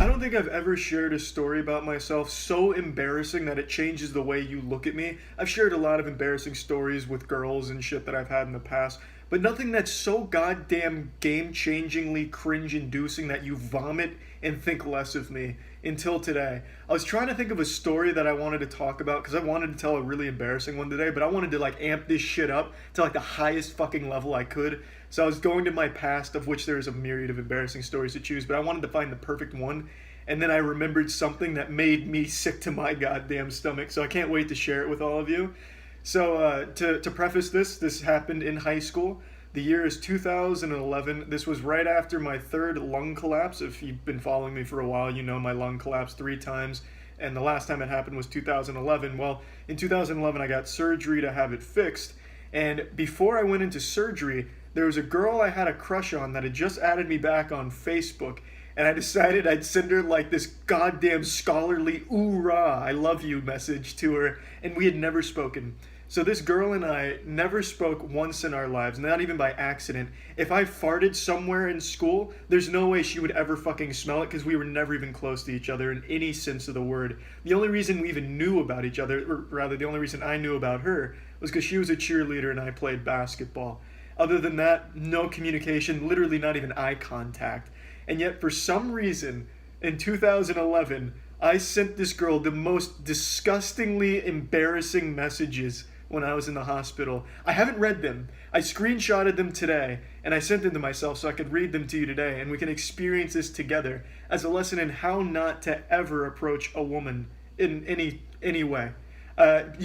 I don't think I've ever shared a story about myself so embarrassing that it changes the way you look at me. I've shared a lot of embarrassing stories with girls and shit that I've had in the past, but nothing that's so goddamn game-changingly cringe-inducing that you vomit and think less of me until today. I was trying to think of a story that I wanted to talk about because I wanted to tell a really embarrassing one today, but I wanted to like amp this shit up to like the highest fucking level I could. So I was going to my past, of which there's a myriad of embarrassing stories to choose, but I wanted to find the perfect one. And then I remembered something that made me sick to my goddamn stomach. So I can't wait to share it with all of you. So to preface this happened in high school. The year is 2011. This was right after my third lung collapse. If you've been following me for a while, you know my lung collapsed 3 times. And the last time it happened was 2011. Well, in 2011, I got surgery to have it fixed. And before I went into surgery, there was a girl I had a crush on that had just added me back on Facebook. And I decided I'd send her like this goddamn scholarly "oorah, I love you" message to her, and we had never spoken. So this girl and I never spoke once in our lives, not even by accident. If I farted somewhere in school, there's no way she would ever fucking smell it because we were never even close to each other in any sense of the word. The only reason we even knew about each other, or rather the only reason I knew about her, was because she was a cheerleader and I played basketball. Other than that, no communication, literally not even eye contact. And yet, for some reason, in 2011, I sent this girl the most disgustingly embarrassing messages when I was in the hospital. I haven't read them. I screenshotted them today, and I sent them to myself so I could read them to you today, and we can experience this together as a lesson in how not to ever approach a woman in any way.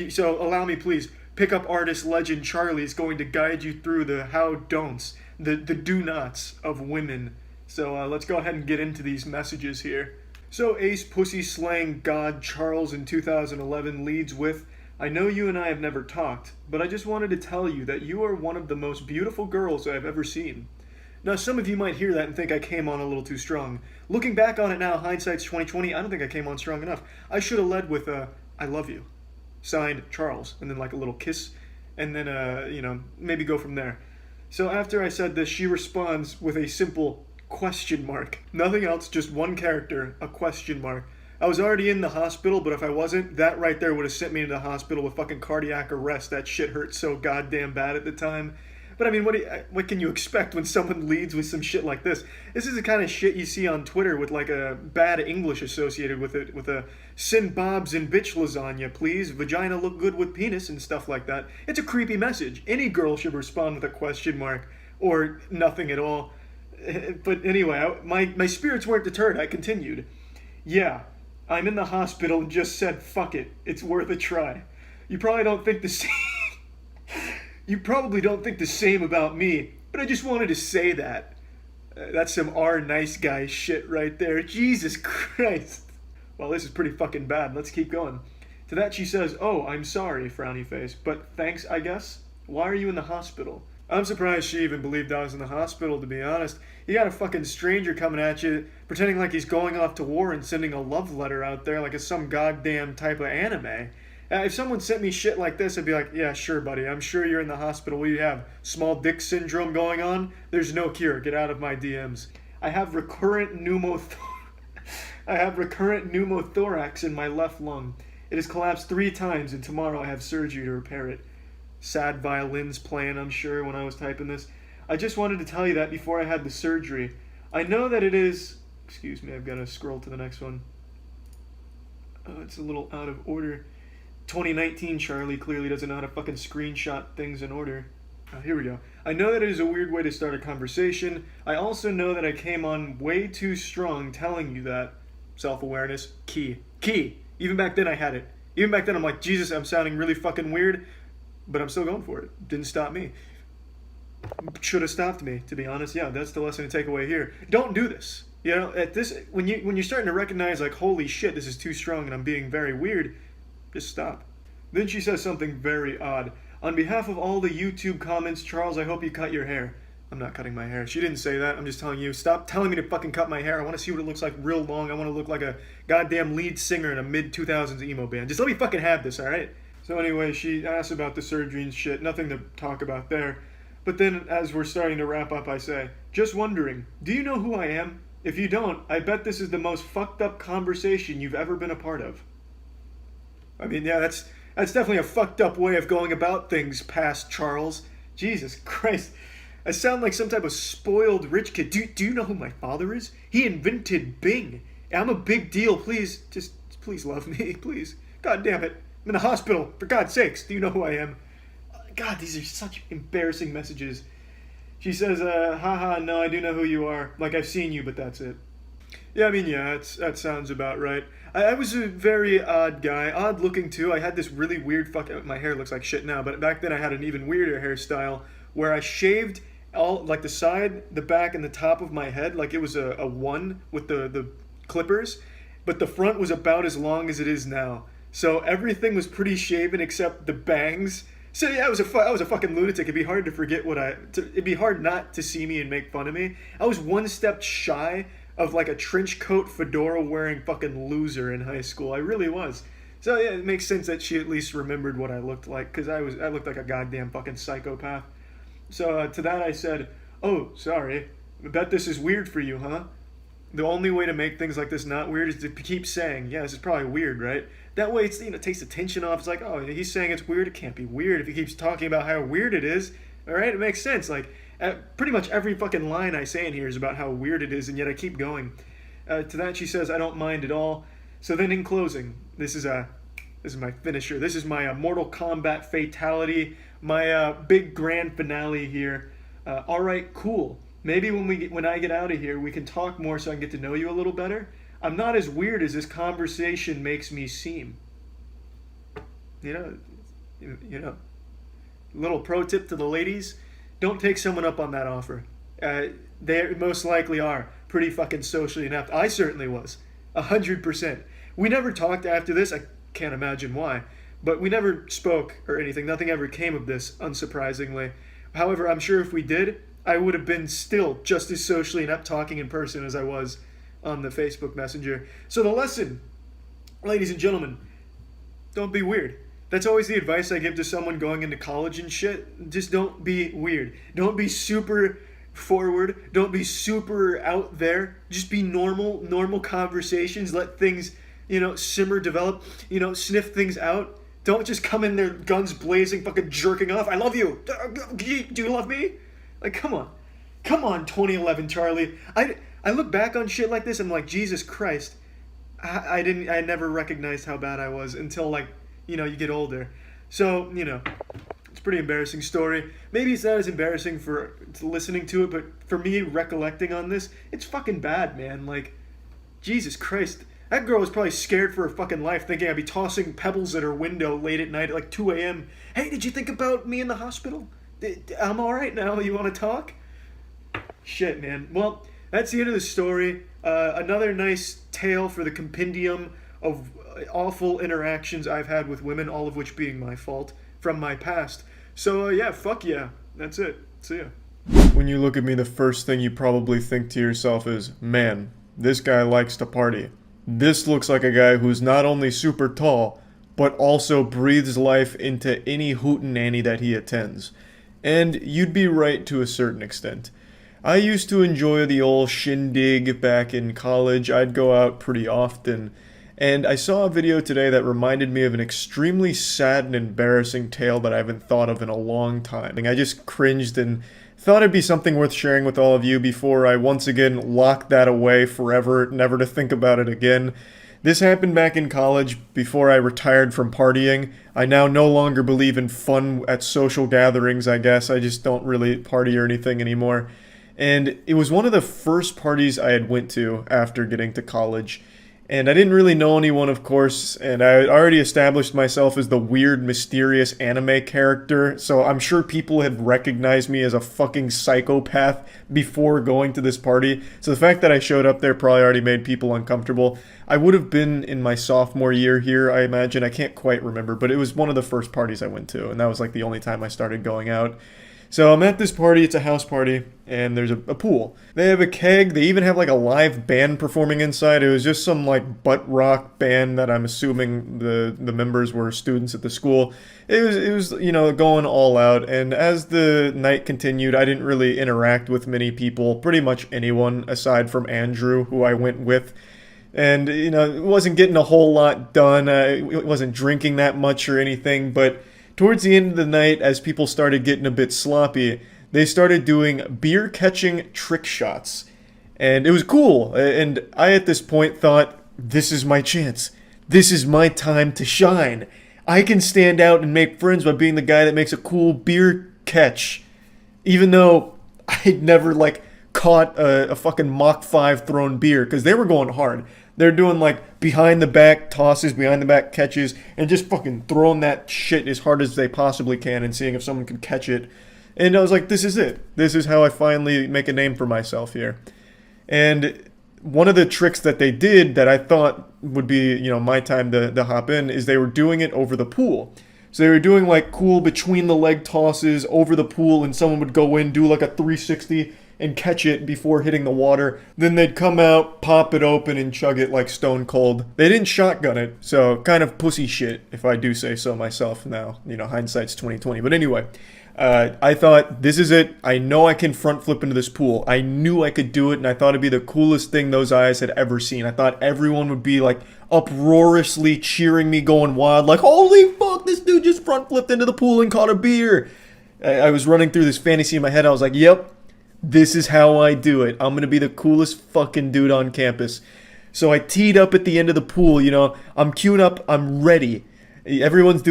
So allow me, please. Pickup artist legend Charlie is going to guide you through the how-don'ts, the do-nots of women. So let's go ahead and get into these messages here. So ace pussy slang god Charles in 2011 leads with, "I know you and I have never talked, but I just wanted to tell you that you are one of the most beautiful girls I've ever seen." Now some of you might hear that and think I came on a little too strong. Looking back on it now, hindsight's 2020, I don't think I came on strong enough. I should have led with "I love you." Signed Charles, and then like a little kiss, and then maybe go from there. So after I said this, she responds with a simple question mark. Nothing else, just one character, a question mark. I was already in the hospital, but if I wasn't, that right there would have sent me into the hospital with fucking cardiac arrest. That shit hurt so goddamn bad at the time. But I mean, what can you expect when someone leads with some shit like this? This is the kind of shit you see on Twitter with like a bad English associated with it, with a "send bobs and bitch lasagna, please, vagina look good with penis" and stuff like that. It's a creepy message. Any girl should respond with a question mark or nothing at all. But anyway, my spirits weren't deterred. I continued. "Yeah, I'm in the hospital and just said fuck it. It's worth a try. You probably don't think the same. You probably don't think the same about me, but I just wanted to say that." That's some nice guy shit right there. Jesus Christ. Well, this is pretty fucking bad. Let's keep going. To that she says, "Oh, I'm sorry," frowny face, "but thanks, I guess. Why are you in the hospital?" I'm surprised she even believed I was in the hospital, to be honest. You got a fucking stranger coming at you, pretending like he's going off to war and sending a love letter out there like it's some goddamn type of anime. If someone sent me shit like this, I'd be like, "Yeah, sure, buddy. I'm sure you're in the hospital. What do you have? Small dick syndrome going on? There's no cure. Get out of my DMs. I have recurrent pneumothorax in my left lung. It has collapsed 3 times, and tomorrow I have surgery to repair it." Sad violins playing, I'm sure, when I was typing this. "I just wanted to tell you that before I had the surgery. I know that it is..." Excuse me, I've got to scroll to the next one. It's a little out of order. 2019 Charlie clearly doesn't know how to fucking screenshot things in order. Here we go. "I know that it is a weird way to start a conversation. I also know that I came on way too strong telling you that." Self-awareness, key. Even back then I had it. Even back then I'm like, Jesus, I'm sounding really fucking weird, but I'm still going for it. Didn't stop me. Should have stopped me, to be honest. Yeah, that's the lesson to take away here. Don't do this. You know, at this, when you're starting to recognize like, holy shit, this is too strong and I'm being very weird, just stop. Then she says something very odd. "On behalf of all the YouTube comments, Charles, I hope you cut your hair." I'm not cutting my hair. She didn't say that. I'm just telling you, stop telling me to fucking cut my hair. I want to see what it looks like real long. I want to look like a goddamn lead singer in a mid-2000s emo band. Just let me fucking have this, alright? So anyway, she asks about the surgery and shit. Nothing to talk about there. But then, as we're starting to wrap up, I say, "Just wondering, do you know who I am?" If you don't, I bet this is the most fucked up conversation you've ever been a part of. I mean, yeah, that's definitely a fucked up way of going about things, past Charles. Jesus Christ. I sound like some type of spoiled rich kid. Do you know who my father is? He invented Bing. I'm a big deal. Please, just please love me, please. God damn it. I'm in the hospital. For God's sakes, do you know who I am? God, these are such embarrassing messages. She says, haha, no, I do know who you are. Like, I've seen you, but that's it. Yeah, I mean, yeah, that sounds about right. I was a very odd guy. Odd looking, too. I had this really weird my hair looks like shit now, but back then I had an even weirder hairstyle where I shaved all, like, the side, the back, and the top of my head. Like, it was a one with the clippers, but the front was about as long as it is now. So everything was pretty shaven except the bangs. So yeah, I was a fucking lunatic. It'd be hard to forget it'd be hard not to see me and make fun of me. I was one step shy of like a trench coat fedora wearing fucking loser in high school. I really was. So yeah, it makes sense that she at least remembered what I looked like, because I looked like a goddamn fucking psychopath. So to that I said, oh, sorry. I bet this is weird for you, huh? The only way to make things like this not weird is to keep saying, yeah, this is probably weird, right? That way it's, takes the tension off. It's like, oh, he's saying it's weird. It can't be weird if he keeps talking about how weird it is. All right, it makes sense. Like, pretty much every fucking line I say in here is about how weird it is, and yet I keep going. To that she says, I don't mind at all. So then in closing, this is my finisher. This is my Mortal Kombat fatality, my big grand finale here. All right, cool. Maybe when I get out of here, we can talk more so I can get to know you a little better. I'm not as weird as this conversation makes me seem. You know. Little pro tip to the ladies: don't take someone up on that offer. They most likely are pretty fucking socially inept. I certainly was, 100%. We never talked after this. I can't imagine why, but we never spoke or anything. Nothing ever came of this, unsurprisingly. However, I'm sure if we did, I would have been still just as socially inept talking in person as I was on the Facebook Messenger. So the lesson, ladies and gentlemen, don't be weird. That's always the advice I give to someone going into college and shit. Just don't be weird. Don't be super forward. Don't be super out there. Just be normal conversations. Let things, simmer, develop, sniff things out. Don't just come in there guns blazing, fucking jerking off. I love you. Do you love me? Like, come on. Come on, 2011 Charlie. I look back on shit like this and I'm like, Jesus Christ. I never recognized how bad I was until, you get older. So, it's a pretty embarrassing story. Maybe it's not as embarrassing for listening to it, but for me, recollecting on this, it's fucking bad, man. Like, Jesus Christ. That girl was probably scared for her fucking life, thinking I'd be tossing pebbles at her window late at night at 2 a.m. Hey, did you think about me in the hospital? I'm alright now. You want to talk? Shit, man. Well, that's the end of the story. Another nice tale for the compendium of awful interactions I've had with women, all of which being my fault, from my past. So, yeah, fuck yeah. That's it. See ya. When you look at me, the first thing you probably think to yourself is, man, this guy likes to party. This looks like a guy who's not only super tall, but also breathes life into any hootenanny that he attends. And you'd be right to a certain extent. I used to enjoy the old shindig back in college. I'd go out pretty often. And I saw a video today that reminded me of an extremely sad and embarrassing tale that I haven't thought of in a long time. I just cringed and thought it'd be something worth sharing with all of you before I once again locked that away forever, never to think about it again. This happened back in college before I retired from partying. I now no longer believe in fun at social gatherings, I guess. I just don't really party or anything anymore. And it was one of the first parties I had went to after getting to college. And I didn't really know anyone, of course, and I had already established myself as the weird, mysterious anime character, so I'm sure people had recognized me as a fucking psychopath before going to this party. So the fact that I showed up there probably already made people uncomfortable. I would have been in my sophomore year here, I imagine. I can't quite remember, but it was one of the first parties I went to, and that was like the only time I started going out. So I'm at this party, it's a house party, and there's a pool. They have a keg, they even have like a live band performing inside. It was just some like butt rock band that I'm assuming the members were students at the school. It was going all out, and as the night continued, I didn't really interact with many people, pretty much anyone aside from Andrew, who I went with. And, it wasn't getting a whole lot done. It wasn't drinking that much or anything, but towards the end of the night, as people started getting a bit sloppy, they started doing beer catching trick shots. And it was cool. And I, at this point, thought, this is my chance. This is my time to shine. I can stand out and make friends by being the guy that makes a cool beer catch. Even though I'd never, caught a fucking Mach 5 thrown beer, because they were going hard. They're doing behind the back tosses, behind the back catches, and just fucking throwing that shit as hard as they possibly can and seeing if someone can catch it. And I was like, this is it. This is how I finally make a name for myself here. And one of the tricks that they did that I thought would be, my time to hop in is they were doing it over the pool. So they were doing cool between the leg tosses over the pool, and someone would go in, do a 360 and catch it before hitting the water. Then they'd come out, pop it open, and chug it like Stone Cold. They didn't shotgun it, so kind of pussy shit, if I do say so myself now. Hindsight's 2020. But anyway, I thought, this is it. I know I can front flip into this pool. I knew I could do it, and I thought it'd be the coolest thing those eyes had ever seen. I thought everyone would be uproariously cheering me, going wild, holy fuck, this dude just front flipped into the pool and caught a beer. I was running through this fantasy in my head. I was like, yep. This is how I do it. I'm gonna be the coolest fucking dude on campus. So I teed up at the end of the pool, I'm queuing up, I'm ready. Everyone's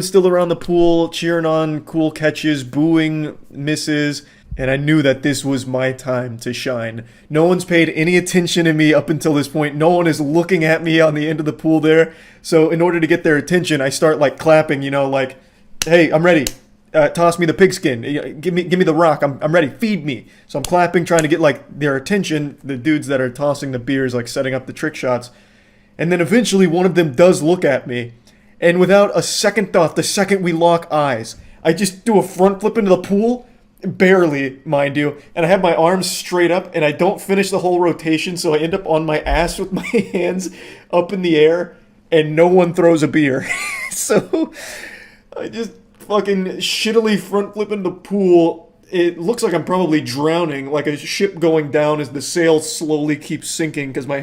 still around the pool, cheering on cool catches, booing misses, and I knew that this was my time to shine. No one's paid any attention to me up until this point. No one is looking at me on the end of the pool there. So in order to get their attention, I start clapping, hey, I'm ready. Toss me the pigskin. Give me the rock. I'm ready. Feed me. So I'm clapping, trying to get their attention. The dudes that are tossing the beers, setting up the trick shots. And then eventually one of them does look at me. And without a second thought, the second we lock eyes, I just do a front flip into the pool. Barely, mind you. And I have my arms straight up, and I don't finish the whole rotation, so I end up on my ass with my hands up in the air, and no one throws a beer. So I just fucking shittily front flip into the pool. It looks like I'm probably drowning, like a ship going down as the sail slowly keeps sinking, because my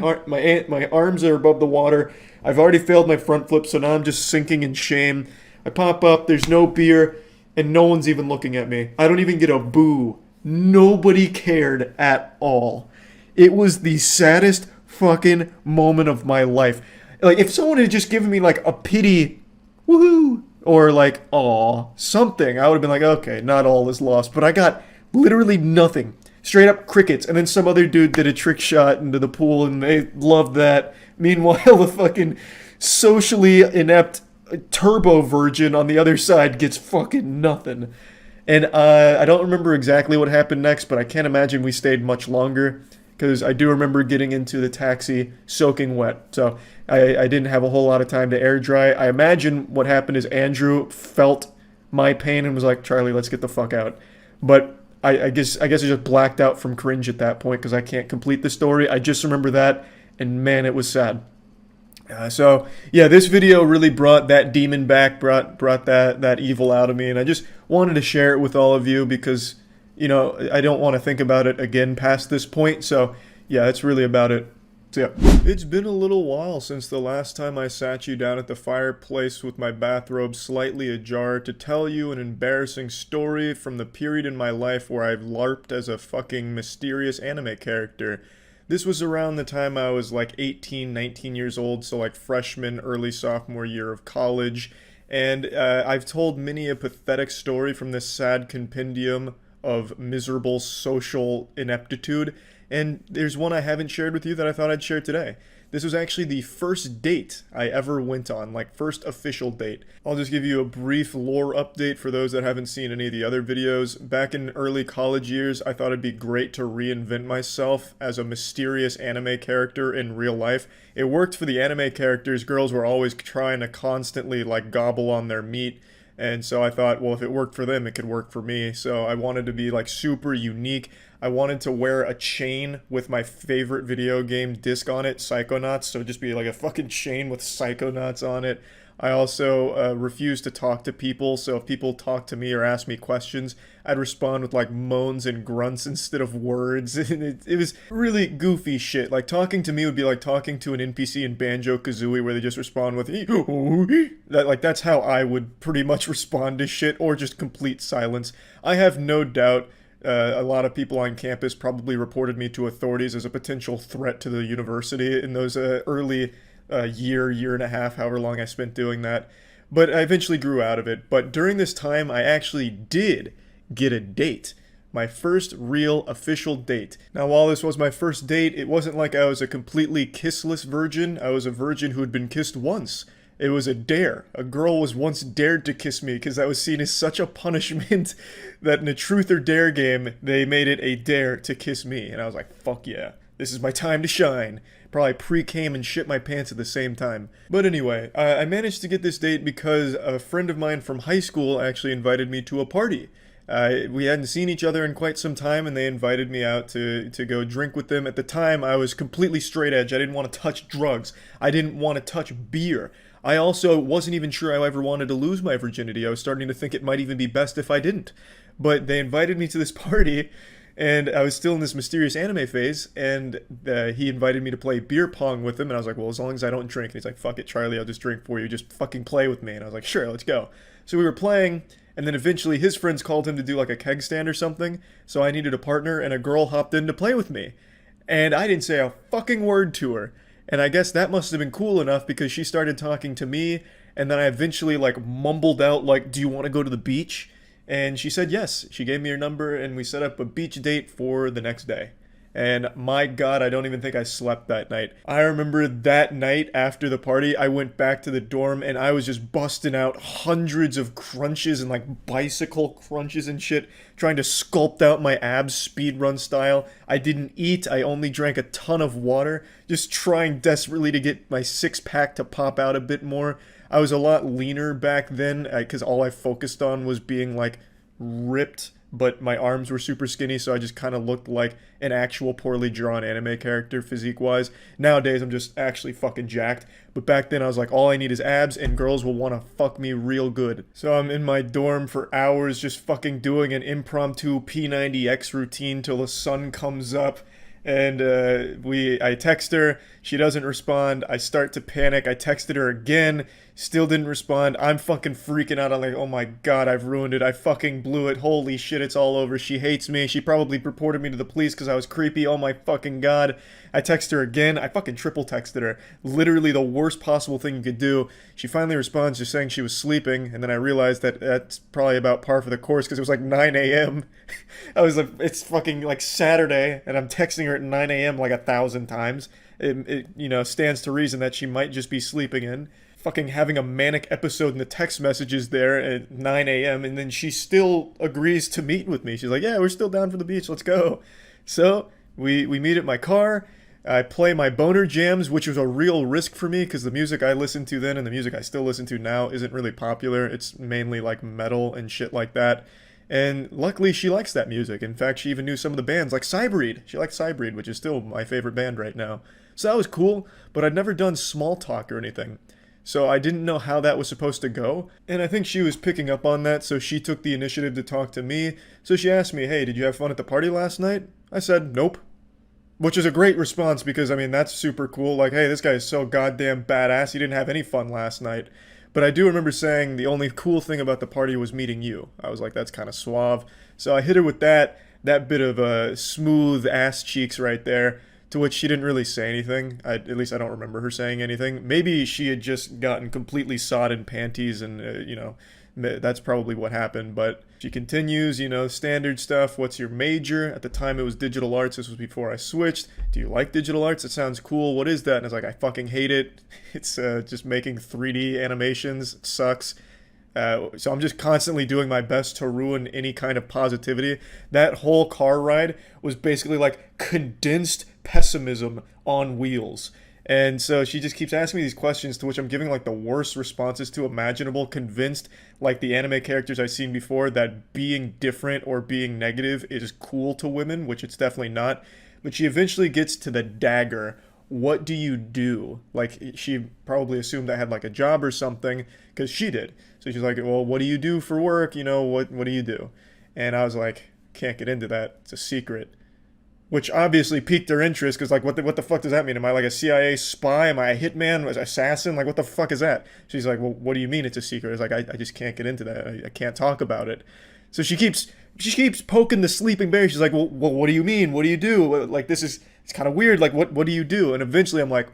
arms are above the water. I've already failed my front flip, so now I'm just sinking in shame. I pop up, there's no beer, and no one's even looking at me. I don't even get a boo. Nobody cared at all. It was the saddest fucking moment of my life. If someone had just given me a pity, woohoo, or aw, something, I would have been okay, not all is lost. But I got literally nothing. Straight up crickets. And then some other dude did a trick shot into the pool, and they loved that. Meanwhile, the fucking socially inept turbo virgin on the other side gets fucking nothing. And I don't remember exactly what happened next, but I can't imagine we stayed much longer, because I do remember getting into the taxi soaking wet. So I didn't have a whole lot of time to air dry. I imagine what happened is Andrew felt my pain and was like, Charlie, let's get the fuck out. But I guess I just blacked out from cringe at that point, because I can't complete the story. I just remember that, and man, it was sad. So yeah, this video really brought that demon back, brought that evil out of me, and I just wanted to share it with all of you, because I don't want to think about it again past this point. So yeah, that's really about it. So yeah, it's been a little while since the last time I sat you down at the fireplace with my bathrobe slightly ajar to tell you an embarrassing story from the period in my life where I've LARPed as a fucking mysterious anime character. This was around the time I was 18, 19 years old, so freshman, early sophomore year of college. And I've told many a pathetic story from this sad compendium of miserable social ineptitude, and there's one I haven't shared with you that I thought I'd share today. This was actually the first date I ever went on, first official date. I'll just give you a brief lore update for those that haven't seen any of the other videos. Back in early college years, I thought it'd be great to reinvent myself as a mysterious anime character in real life. It worked for the anime characters. Girls were always trying to constantly gobble on their meat. And so I thought, well, if it worked for them, it could work for me. So I wanted to be like super unique. I wanted to wear a chain with my favorite video game disc on it, Psychonauts. So just be like a fucking chain with Psychonauts on it. I also refused to talk to people, so if people talked to me or asked me questions, I'd respond with like moans and grunts instead of words. And it was really goofy shit. Like talking to me would be like talking to an NPC in Banjo-Kazooie where they just respond with that. Like that's how I would pretty much respond to shit, or just complete silence. I have no doubt a lot of people on campus probably reported me to authorities as a potential threat to the university in those early year and a half, however long I spent doing that. But I eventually grew out of it. But during this time, I actually did get a date. My first real official date. Now, while this was my first date, it wasn't like I was a completely kissless virgin. I was a virgin who had been kissed once. It was a dare. A girl was once dared to kiss me because that was seen as such a punishment that in a truth or dare game, they made it a dare to kiss me. And I was like, fuck yeah, this is my time to shine. Probably pre-came and shit my pants at the same time. But anyway, I managed to get this date because a friend of mine from high school actually invited me to a party. We hadn't seen each other in quite some time, and they invited me out to go drink with them. At the time, I was completely straight edge. I didn't want to touch drugs. I didn't want to touch beer. I also wasn't even sure I ever wanted to lose my virginity. I was starting to think it might even be best if I didn't. But they invited me to this party, and I was still in this mysterious anime phase, and he invited me to play beer pong with him, and I was like, well, as long as I don't drink. And he's like, fuck it, Charlie, I'll just drink for you. Just fucking play with me. And I was like, sure, let's go. So we were playing, and then eventually his friends called him to do like a keg stand or something, so I needed a partner, and a girl hopped in to play with me. And I didn't say a fucking word to her. And I guess that must have been cool enough because she started talking to me, and then I eventually like mumbled out like, do you want to go to the beach? And she said yes. She gave me her number, and we set up a beach date for the next day. And my God, I don't even think I slept that night. I remember that night after the party, I went back to the dorm, and I was just busting out hundreds of crunches and like bicycle crunches and shit, trying to sculpt out my abs speedrun style. I didn't eat. I only drank a ton of water, just trying desperately to get my six-pack to pop out a bit more. I was a lot leaner back then because all I focused on was being like ripped, but my arms were super skinny, so I just kind of looked like an actual poorly drawn anime character physique-wise. Nowadays, I'm just actually fucking jacked, but back then I was like, all I need is abs, and girls will want to fuck me real good. So I'm in my dorm for hours just fucking doing an impromptu P90X routine till the sun comes up. And I text her, she doesn't respond, I start to panic, I texted her again, still didn't respond, I'm fucking freaking out, I'm like, oh my God, I've ruined it, I fucking blew it, holy shit, it's all over, she hates me, she probably reported me to the police because I was creepy, oh my fucking God. I text her again, I fucking triple texted her, literally the worst possible thing you could do. She finally responds just saying she was sleeping, and then I realized that that's probably about par for the course because it was like 9 a.m. I was like, it's fucking like Saturday, and I'm texting her at 9 a.m. like 1,000 times. It stands to reason that she might just be sleeping in. Fucking having a manic episode in the text messages there at 9 a.m. and then she still agrees to meet with me. She's like, yeah, we're still down for the beach, let's go. So we meet at my car. I play my boner jams, which was a real risk for me because the music I listened to then and the music I still listen to now isn't really popular. It's mainly like metal and shit like that. And luckily she likes that music. In fact, she even knew some of the bands like Cybreed. She likes Cybreed, which is still my favorite band right now. So that was cool, but I'd never done small talk or anything. So I didn't know how that was supposed to go. And I think she was picking up on that, so she took the initiative to talk to me. So she asked me, hey, did you have fun at the party last night? I said, nope. Which is a great response because, I mean, that's super cool. Like, hey, this guy is so goddamn badass. He didn't have any fun last night. But I do remember saying the only cool thing about the party was meeting you. I was like, that's kind of suave. So I hit her with that bit of smooth ass cheeks right there, to which she didn't really say anything. At least I don't remember her saying anything. Maybe she had just gotten completely sodden panties and, that's probably what happened. But she continues, standard stuff. What's your major? At the time it was digital arts. This was before I switched. Do you like digital arts? It sounds cool. What is that? And I was like, I fucking hate it. It's just making 3D animations. It sucks. So I'm just constantly doing my best to ruin any kind of positivity. That whole car ride was basically like condensed pessimism on wheels. And so she just keeps asking me these questions to which I'm giving like the worst responses to imaginable, convinced like the anime characters I've seen before that being different or being negative is cool to women, which it's definitely not. But she eventually gets to the dagger. What do you do? Like she probably assumed I had like a job or something because she did. So she's like, well, what do you do for work? You know, what do you do? And I was like, can't get into that. It's a secret. Which obviously piqued her interest because, like, what the fuck does that mean? Am I like a CIA spy? Am I a hitman? Assassin? Like, what the fuck is that? She's like, well, what do you mean it's a secret? I was like, I just can't get into that. I can't talk about it. So she keeps poking the sleeping bear. She's like, well, what do you mean? What do you do? Like, it's kind of weird. Like, what do you do? And eventually I'm like,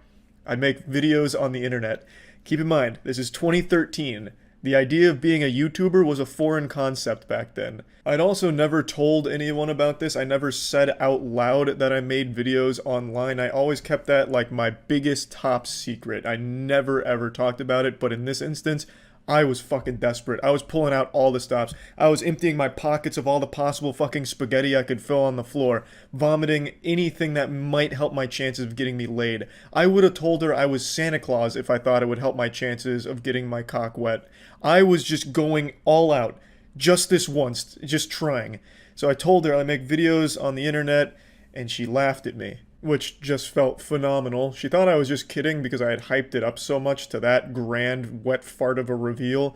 I make videos on the internet. Keep in mind, this is 2013. The idea of being a YouTuber was a foreign concept back then. I'd also never told anyone about this. I never said out loud that I made videos online. I always kept that like my biggest top secret. I never ever talked about it, but in this instance, I was fucking desperate. I was pulling out all the stops. I was emptying my pockets of all the possible fucking spaghetti I could fill on the floor, vomiting anything that might help my chances of getting me laid. I would have told her I was Santa Claus if I thought it would help my chances of getting my cock wet. I was just going all out. Just this once. Just trying. So I told her I make videos on the internet, and she laughed at me, which just felt phenomenal. She thought I was just kidding because I had hyped it up so much to that grand wet fart of a reveal.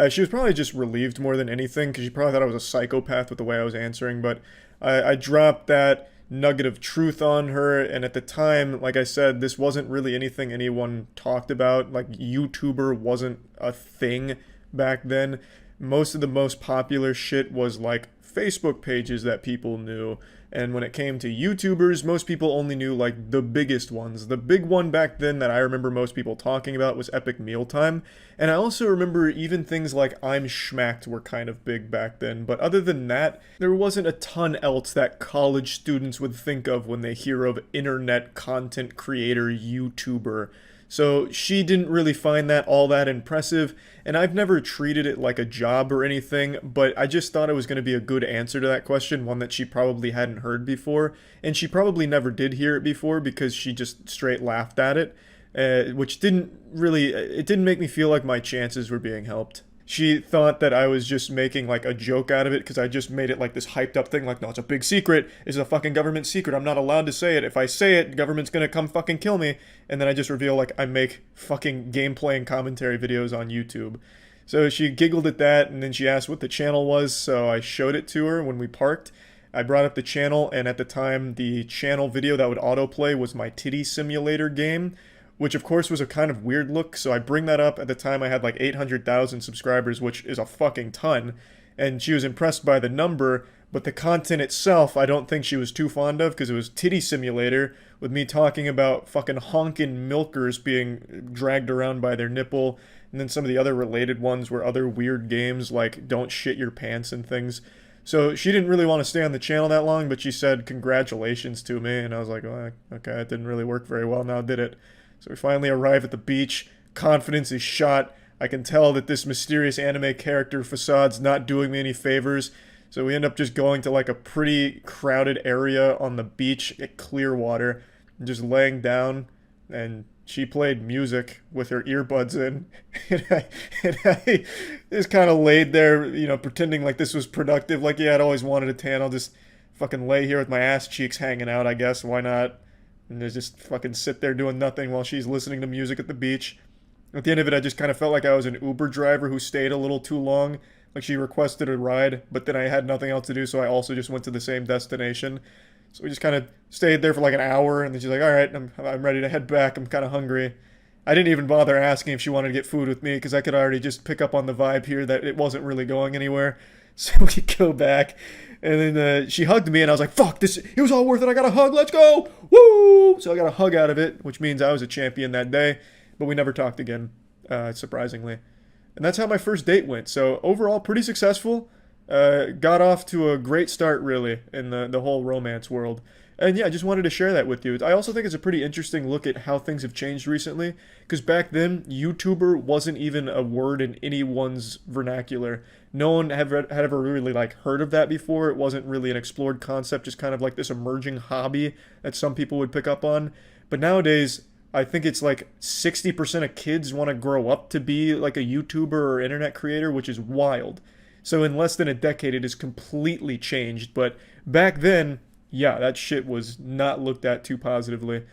She was probably just relieved more than anything because she probably thought I was a psychopath with the way I was answering, but I dropped that nugget of truth on her, and at the time, like I said, this wasn't really anything anyone talked about. Like, YouTuber wasn't a thing back then. Most of the most popular shit was like Facebook pages that people knew. And when it came to YouTubers, most people only knew like the biggest ones. The big one back then that I remember most people talking about was Epic Mealtime. And I also remember even things like I'm Schmacked were kind of big back then. But other than that, there wasn't a ton else that college students would think of when they hear of internet content creator YouTuber. So she didn't really find that all that impressive, and I've never treated it like a job or anything, but I just thought it was going to be a good answer to that question, one that she probably hadn't heard before, and she probably never did hear it before because she just straight laughed at it, which didn't make me feel like my chances were being helped. She thought that I was just making like a joke out of it because I just made it like this hyped up thing, like, no, it's a big secret. It's a fucking government secret. I'm not allowed to say it. If I say it, the government's gonna come fucking kill me. And then I just reveal like I make fucking gameplay and commentary videos on YouTube. So she giggled at that, and then she asked what the channel was, so I showed it to her when we parked. I brought up the channel, and at the time, the channel video that would autoplay was my titty simulator game, which of course was a kind of weird look, so I bring that up. At the time I had like 800,000 subscribers, which is a fucking ton, and she was impressed by the number, but the content itself I don't think she was too fond of, because it was titty simulator, with me talking about fucking honkin' milkers being dragged around by their nipple, and then some of the other related ones were other weird games like don't shit your pants and things. So she didn't really want to stay on the channel that long, but she said congratulations to me, and I was like, oh, okay, it didn't really work very well now, did it? So we finally arrive at the beach. Confidence is shot. I can tell that this mysterious anime character facade's not doing me any favors. So we end up just going to like a pretty crowded area on the beach at Clearwater and just laying down. And she played music with her earbuds in. and I just kind of laid there, you know, pretending like this was productive. Like, yeah, I'd always wanted a tan. I'll just fucking lay here with my ass cheeks hanging out, I guess. Why not? And just fucking sit there doing nothing while she's listening to music at the beach. At the end of it, I just kind of felt like I was an Uber driver who stayed a little too long. Like, she requested a ride, but then I had nothing else to do, so I also just went to the same destination. So we just kind of stayed there for like an hour, and then she's like, all right, I'm ready to head back. I'm kind of hungry. I didn't even bother asking if she wanted to get food with me, because I could already just pick up on the vibe here that it wasn't really going anywhere. So we go back, and then she hugged me, and I was like, fuck, it was all worth it. I got a hug. Let's go. Woo! So I got a hug out of it, which means I was a champion that day, but we never talked again, surprisingly. And that's how my first date went. So overall, pretty successful. Got off to a great start, really, in the whole romance world. And yeah, I just wanted to share that with you. I also think it's a pretty interesting look at how things have changed recently, because back then, YouTuber wasn't even a word in anyone's vernacular. No one had ever really like heard of that before. It wasn't really an explored concept, just kind of like this emerging hobby that some people would pick up on. But nowadays, I think it's like 60% of kids want to grow up to be like a YouTuber or internet creator, which is wild. So in less than a decade, it has completely changed. But back then, yeah, that shit was not looked at too positively.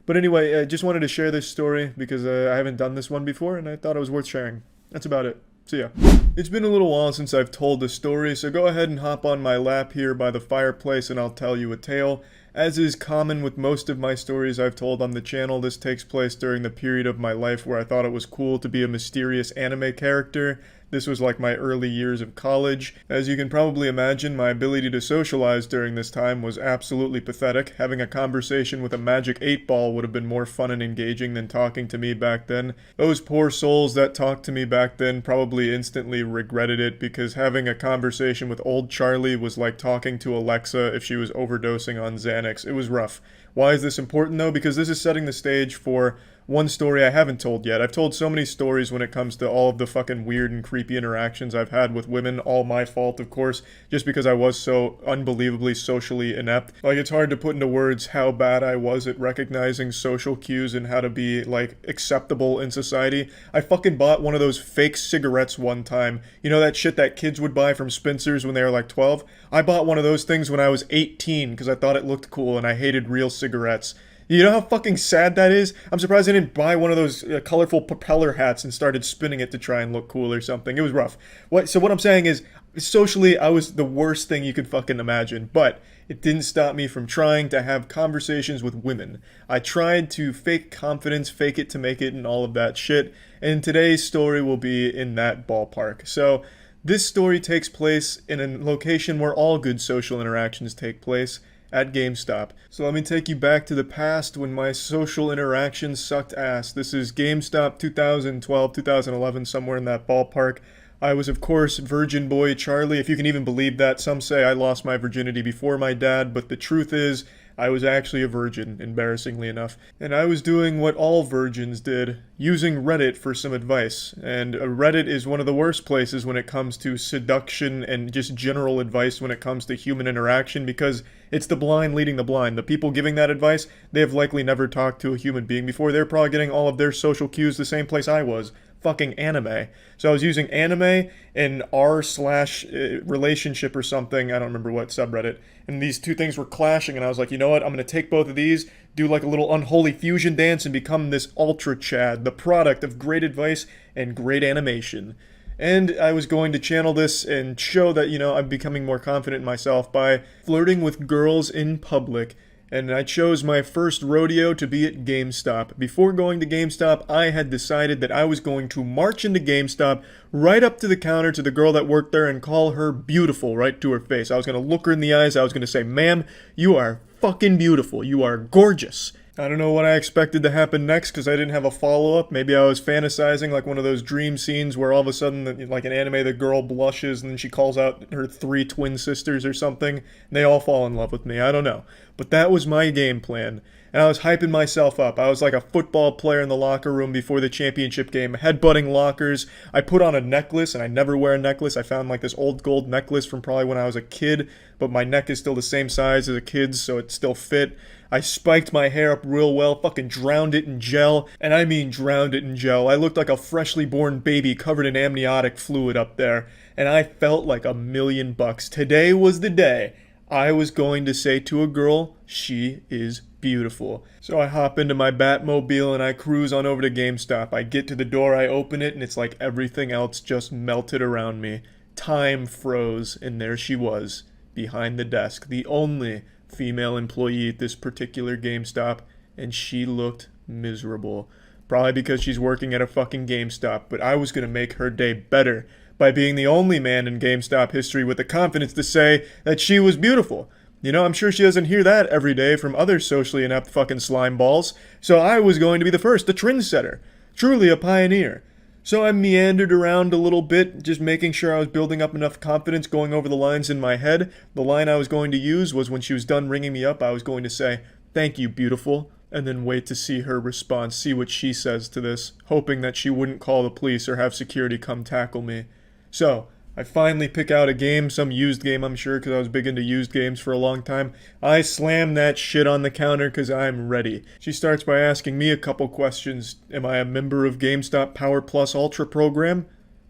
But anyway, I just wanted to share this story because I haven't done this one before and I thought it was worth sharing. That's about it. See ya. It's been a little while since I've told this story, so go ahead and hop on my lap here by the fireplace and I'll tell you a tale. As is common with most of my stories I've told on the channel, this takes place during the period of my life where I thought it was cool to be a mysterious anime character. This was like my early years of college. As you can probably imagine, my ability to socialize during this time was absolutely pathetic. Having a conversation with a magic 8-ball would have been more fun and engaging than talking to me back then. Those poor souls that talked to me back then probably instantly regretted it because having a conversation with old Charlie was like talking to Alexa if she was overdosing on Xanax. It was rough. Why is this important though? Because this is setting the stage for one story I haven't told yet. I've told so many stories when it comes to all of the fucking weird and creepy interactions I've had with women. All my fault, of course, just because I was so unbelievably socially inept. Like, it's hard to put into words how bad I was at recognizing social cues and how to be, like, acceptable in society. I fucking bought one of those fake cigarettes one time. You know that shit that kids would buy from Spencer's when they were like 12? I bought one of those things when I was 18 because I thought it looked cool and I hated real cigarettes. You know how fucking sad that is? I'm surprised I didn't buy one of those colorful propeller hats and started spinning it to try and look cool or something. It was rough. So what I'm saying is, socially, I was the worst thing you could fucking imagine. But it didn't stop me from trying to have conversations with women. I tried to fake confidence, fake it to make it, and all of that shit. And today's story will be in that ballpark. So this story takes place in a location where all good social interactions take place. At GameStop. So let me take you back to the past when my social interactions sucked ass. This is GameStop 2012, 2011, somewhere in that ballpark. I was, of course, Virgin Boy Charlie, if you can even believe that. Some say I lost my virginity before my dad, but the truth is, I was actually a virgin, embarrassingly enough. And I was doing what all virgins did, using Reddit for some advice. And Reddit is one of the worst places when it comes to seduction and just general advice when it comes to human interaction because it's the blind leading the blind. The people giving that advice, they have likely never talked to a human being before. They're probably getting all of their social cues the same place I was. Fucking anime. So I was using anime and r/relationship or something. I don't remember what subreddit. And these two things were clashing and I was like, you know what? I'm going to take both of these, do like a little unholy fusion dance and become this ultra Chad, the product of great advice and great animation. And I was going to channel this and show that, you know, I'm becoming more confident in myself by flirting with girls in public. And I chose my first rodeo to be at GameStop. Before going to GameStop, I had decided that I was going to march into GameStop, right up to the counter to the girl that worked there and call her beautiful right to her face. I was going to look her in the eyes. I was going to say, ma'am, you are fucking beautiful. You are gorgeous. I don't know what I expected to happen next because I didn't have a follow-up. Maybe I was fantasizing like one of those dream scenes where all of a sudden, like an anime, the girl blushes and then she calls out her 3 twin sisters or something. And they all fall in love with me. I don't know. But that was my game plan. And I was hyping myself up. I was like a football player in the locker room before the championship game, headbutting lockers. I put on a necklace, and I never wear a necklace. I found like this old gold necklace from probably when I was a kid, but my neck is still the same size as a kid's, so it still fit. I spiked my hair up real well, fucking drowned it in gel, and I mean drowned it in gel. I looked like a freshly born baby covered in amniotic fluid up there, and I felt like $1,000,000. Today was the day I was going to say to a girl, she is beautiful. So I hop into my Batmobile and I cruise on over to GameStop. I get to the door, I open it, and it's like everything else just melted around me. Time froze, and there she was, behind the desk, the only female employee at this particular GameStop, and she looked miserable. Probably because she's working at a fucking GameStop, but I was gonna make her day better by being the only man in GameStop history with the confidence to say that she was beautiful. You know, I'm sure she doesn't hear that every day from other socially inept fucking slime balls. So I was going to be the first, the trendsetter. Truly a pioneer. So I meandered around a little bit, just making sure I was building up enough confidence, going over the lines in my head. The line I was going to use was when she was done ringing me up, I was going to say, "Thank you, beautiful," and then wait to see her response, see what she says to this, hoping that she wouldn't call the police or have security come tackle me. So, I finally pick out a game, some used game I'm sure, because I was big into used games for a long time. I slam that shit on the counter because I'm ready. She starts by asking me a couple questions. Am I a member of GameStop Power Plus Ultra program?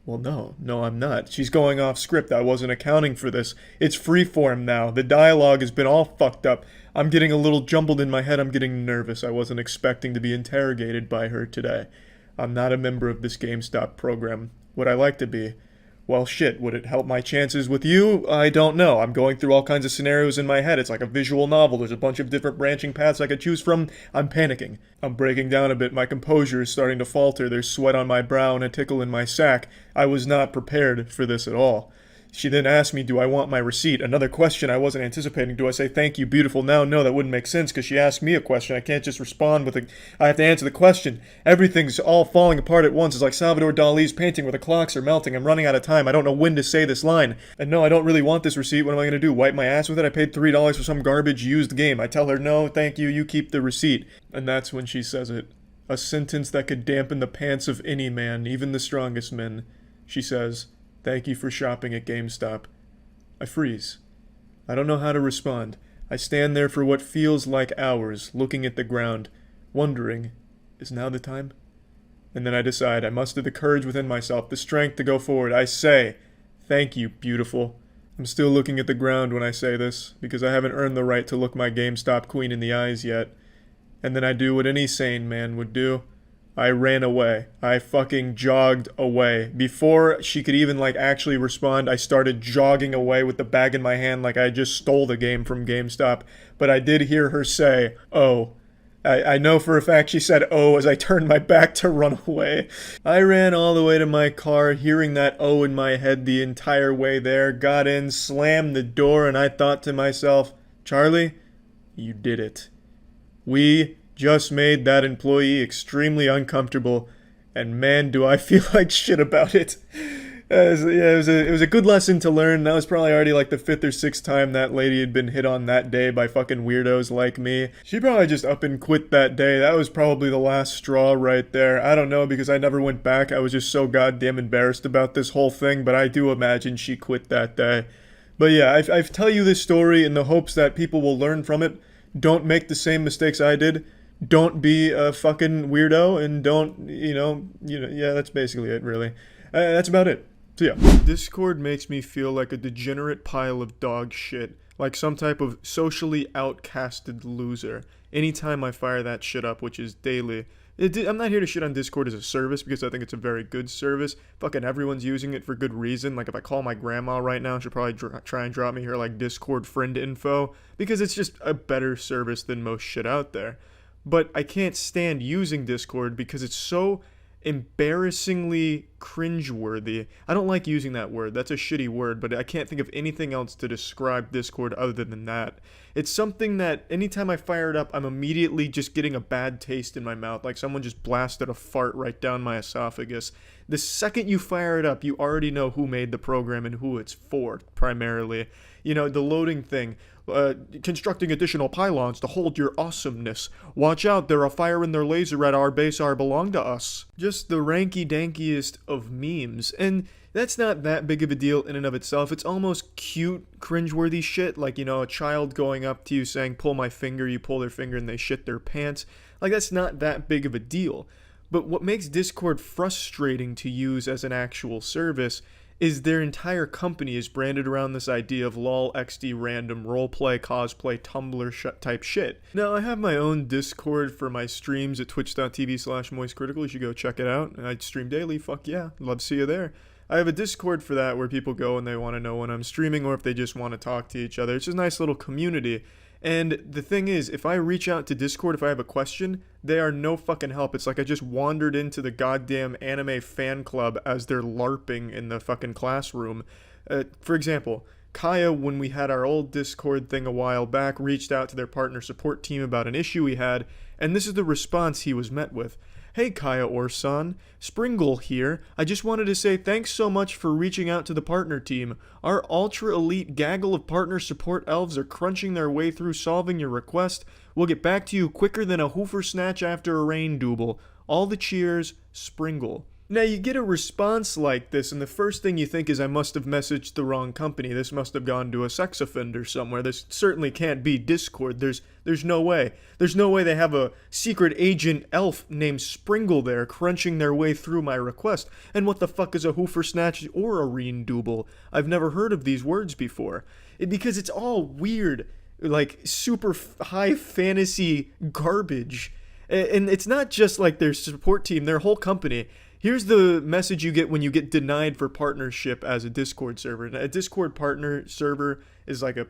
Well, no, I'm not. She's going off script. I wasn't accounting for this. It's freeform now. The dialogue has been all fucked up. I'm getting a little jumbled in my head. I'm getting nervous. I wasn't expecting to be interrogated by her today. I'm not a member of this GameStop program. Would I like to be? Well, shit, would it help my chances with you? I don't know. I'm going through all kinds of scenarios in my head. It's like a visual novel. There's a bunch of different branching paths I could choose from. I'm panicking. I'm breaking down a bit. My composure is starting to falter. There's sweat on my brow and a tickle in my sack. I was not prepared for this at all. She then asked me, do I want my receipt? Another question I wasn't anticipating. Do I say, thank you, beautiful, now? No, that wouldn't make sense because she asked me a question. I can't just respond with I have to answer the question. Everything's all falling apart at once. It's like Salvador Dali's painting where the clocks are melting. I'm running out of time. I don't know when to say this line. And no, I don't really want this receipt. What am I going to do? Wipe my ass with it? I paid $3 for some garbage used game. I tell her, no, thank you, you keep the receipt. And that's when she says it. A sentence that could dampen the pants of any man, even the strongest men. She says, thank you for shopping at GameStop. I freeze. I don't know how to respond. I stand there for what feels like hours, looking at the ground, wondering, is now the time? And then I decide I muster the courage within myself, the strength to go forward. I say, thank you, beautiful. I'm still looking at the ground when I say this, because I haven't earned the right to look my GameStop queen in the eyes yet. And then I do what any sane man would do. I ran away. I fucking jogged away. Before she could even, actually respond, I started jogging away with the bag in my hand like I just stole the game from GameStop. But I did hear her say, oh. I know for a fact she said, oh, as I turned my back to run away. I ran all the way to my car, hearing that oh in my head the entire way there, got in, slammed the door, and I thought to myself, Charlie, you did it. We just made that employee extremely uncomfortable, and man, do I feel like shit about it. It was a good lesson to learn. That was probably already the 5th or 6th time that lady had been hit on that day by fucking weirdos like me. She probably just up and quit that day. That was probably the last straw right there. I don't know, because I never went back. I was just so goddamn embarrassed about this whole thing, but I do imagine she quit that day. But yeah, I tell you this story in the hopes that people will learn from it. Don't make the same mistakes I did. Don't be a fucking weirdo, and don't, yeah, that's basically it, really. That's about it. So yeah. Discord makes me feel like a degenerate pile of dog shit, like some type of socially outcasted loser. Anytime I fire that shit up, which is daily. I'm not here to shit on Discord as a service, because I think it's a very good service. Fucking everyone's using it for good reason. If I call my grandma right now, she'll probably try and drop me her, Discord friend info, because it's just a better service than most shit out there. But I can't stand using Discord because it's so embarrassingly cringeworthy. I don't like using that word. That's a shitty word, but I can't think of anything else to describe Discord other than that. It's something that anytime I fire it up, I'm immediately just getting a bad taste in my mouth, like someone just blasted a fart right down my esophagus. The second you fire it up, you already know who made the program and who it's for, primarily. The loading thing. Constructing additional pylons to hold your awesomeness. Watch out, they're afire in their laser at our base, belong to us. Just the ranky-dankiest of memes. And that's not that big of a deal in and of itself. It's almost cute, cringeworthy shit. A child going up to you saying, pull my finger, you pull their finger and they shit their pants. That's not that big of a deal. But what makes Discord frustrating to use as an actual service is their entire company is branded around this idea of lol, xd, random, roleplay, cosplay, Tumblr type shit. Now, I have my own Discord for my streams at twitch.tv/moistcritical. You should go check it out. I stream daily. Fuck yeah. Love to see you there. I have a Discord for that where people go and they want to know when I'm streaming or if they just want to talk to each other. It's just a nice little community. And the thing is, if I reach out to Discord, if I have a question, they are no fucking help. It's like I just wandered into the goddamn anime fan club as they're LARPing in the fucking classroom. For example, Kaya, when we had our old Discord thing a while back, reached out to their partner support team about an issue we had, and this is the response he was met with. Hey Kaya Orson, Springle here. I just wanted to say thanks so much for reaching out to the partner team. Our ultra elite gaggle of partner support elves are crunching their way through solving your request. We'll get back to you quicker than a hoofer snatch after a rain double. All the cheers, Springle. Now, you get a response like this, and the first thing you think is, I must have messaged the wrong company. This must have gone to a sex offender somewhere. This certainly can't be Discord. There's no way. There's no way they have a secret agent elf named Springle there crunching their way through my request. And what the fuck is a hoofer snatch or a reen double? I've never heard of these words before. Because it's all weird, like super high fantasy garbage. And it's not just like their support team, their whole company. Here's the message you get when you get denied for partnership as a Discord server. A Discord partner server is like a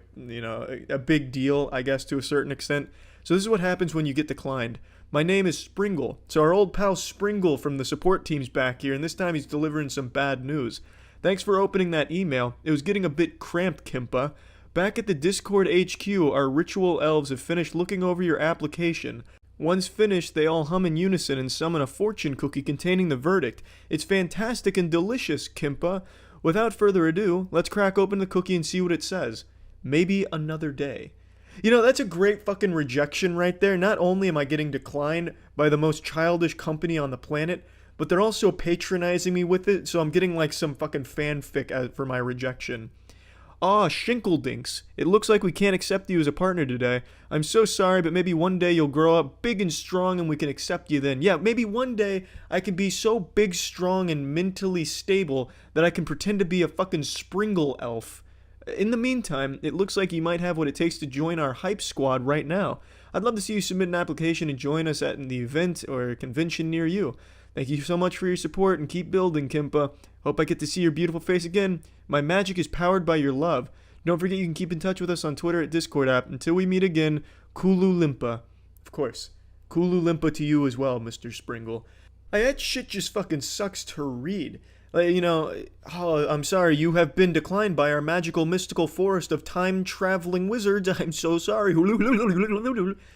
big deal, I guess, to a certain extent. So this is what happens when you get declined. My name is Springle. So our old pal Springle from the support team's back here, and this time he's delivering some bad news. Thanks for opening that email. It was getting a bit cramped, Kimpa. Back at the Discord HQ, our ritual elves have finished looking over your application. Once finished, they all hum in unison and summon a fortune cookie containing the verdict. It's fantastic and delicious, Kimpa. Without further ado, let's crack open the cookie and see what it says. Maybe another day. You know, that's a great fucking rejection right there. Not only am I getting declined by the most childish company on the planet, but they're also patronizing me with it, so I'm getting like some fucking fanfic for my rejection. Aw, Shinkledinks. It looks like we can't accept you as a partner today. I'm so sorry, but maybe one day you'll grow up big and strong and we can accept you then. Yeah, maybe one day I can be so big, strong, and mentally stable that I can pretend to be a fucking Springle elf. In the meantime, it looks like you might have what it takes to join our hype squad right now. I'd love to see you submit an application and join us at the event or convention near you. Thank you so much for your support and keep building, Kimpa. Hope I get to see your beautiful face again. My magic is powered by your love. Don't forget you can keep in touch with us on Twitter at Discord app. Until we meet again, Kulu Limpa. Of course, Kulu Limpa to you as well, Mr. Springle. That shit just fucking sucks to read. Like, you know, oh, I'm sorry, you have been declined by our magical mystical forest of time-traveling wizards. I'm so sorry.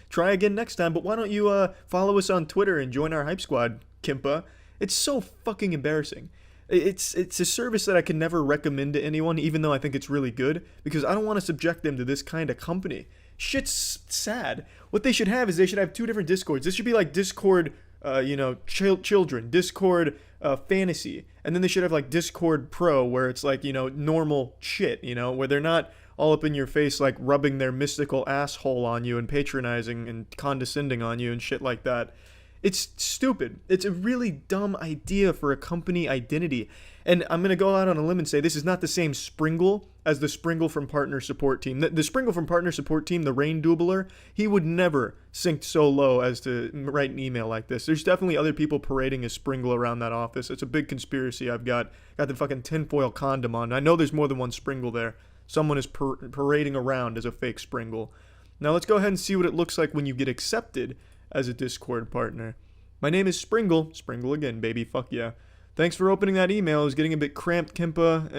Try again next time, but why don't you follow us on Twitter and join our hype squad, Kimpa? It's so fucking embarrassing. It's a service that I can never recommend to anyone, even though I think it's really good, because I don't want to subject them to this kind of company. Shit's sad. What they should have is they should have two different Discords. This should be like Discord, children, Discord fantasy, and then they should have like Discord Pro, where it's like, normal shit, where they're not all up in your face like rubbing their mystical asshole on you and patronizing and condescending on you and shit like that. It's stupid. It's a really dumb idea for a company identity. And I'm going to go out on a limb and say this is not the same Springle as the Springle from Partner Support Team. The Springle from Partner Support Team, the Rain Doubler, he would never sink so low as to write an email like this. There's definitely other people parading as Springle around that office. It's a big conspiracy I've got. Got the fucking tinfoil condom on. I know there's more than one Springle there. Someone is parading around as a fake Springle. Now let's go ahead and see what it looks like when you get accepted as a Discord partner. My name is Springle. Springle again, baby. Fuck yeah. Thanks for opening that email. It was getting a bit cramped, Kimpa.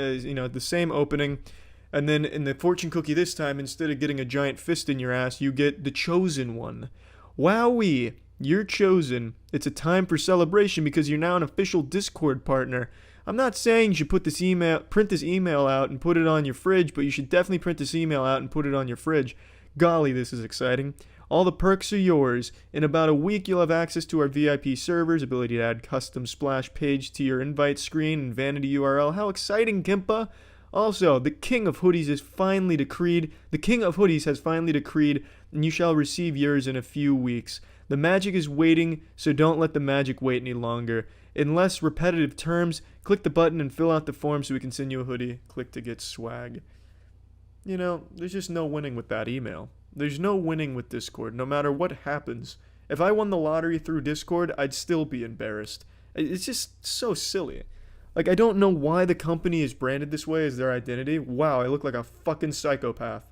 The same opening. And then in the fortune cookie this time, instead of getting a giant fist in your ass, you get the chosen one. Wowee. You're chosen. It's a time for celebration because you're now an official Discord partner. I'm not saying you should print this email out and put it on your fridge, but you should definitely print this email out and put it on your fridge. Golly, this is exciting. All the perks are yours. In about a week, you'll have access to our VIP servers, ability to add custom splash page to your invite screen and vanity URL. How exciting, Kimpa! Also, the King of Hoodies has finally decreed, and you shall receive yours in a few weeks. The magic is waiting, so don't let the magic wait any longer. In less repetitive terms, click the button and fill out the form so we can send you a hoodie. Click to get swag. There's just no winning with that email. There's no winning with Discord, no matter what happens. If I won the lottery through Discord, I'd still be embarrassed. It's just so silly. Like, I don't know why the company is branded this way as their identity. Wow, I look like a fucking psychopath.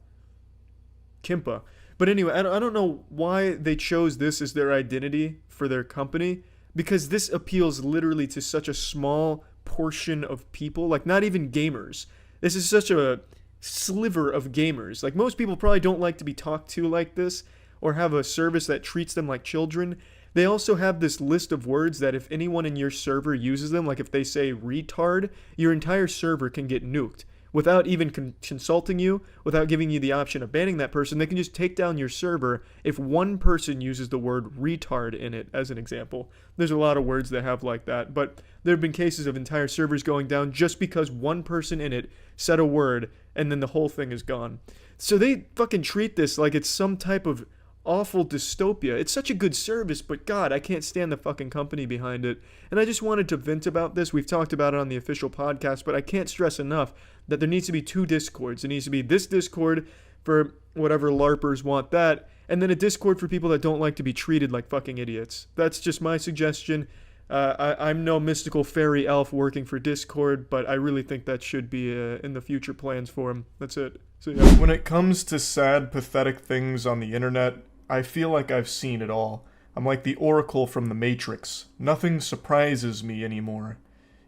Kimpa. But anyway, I don't know why they chose this as their identity for their company, because this appeals literally to such a small portion of people, like not even gamers. This is such a sliver of gamers. Like, most people probably don't like to be talked to like this or have a service that treats them like children. They also have this list of words that if anyone in your server uses them, like if they say retard, your entire server can get nuked, without even consulting you, without giving you the option of banning that person. They can just take down your server if one person uses the word retard in it, as an example. There's a lot of words that have like that, but there have been cases of entire servers going down just because one person in it said a word, and then the whole thing is gone. So they fucking treat this like it's some type of awful dystopia. It's such a good service, but God, I can't stand the fucking company behind it. And I just wanted to vent about this. We've talked about it on the official podcast, but I can't stress enough that there needs to be two Discords. There needs to be this Discord for whatever LARPers want that, and then a Discord for people that don't like to be treated like fucking idiots. That's just my suggestion. I'm no mystical fairy elf working for Discord, but I really think that should be in the future plans for him. That's it. So yeah. When it comes to sad, pathetic things on the internet, I feel like I've seen it all. I'm like the Oracle from the Matrix. Nothing surprises me anymore.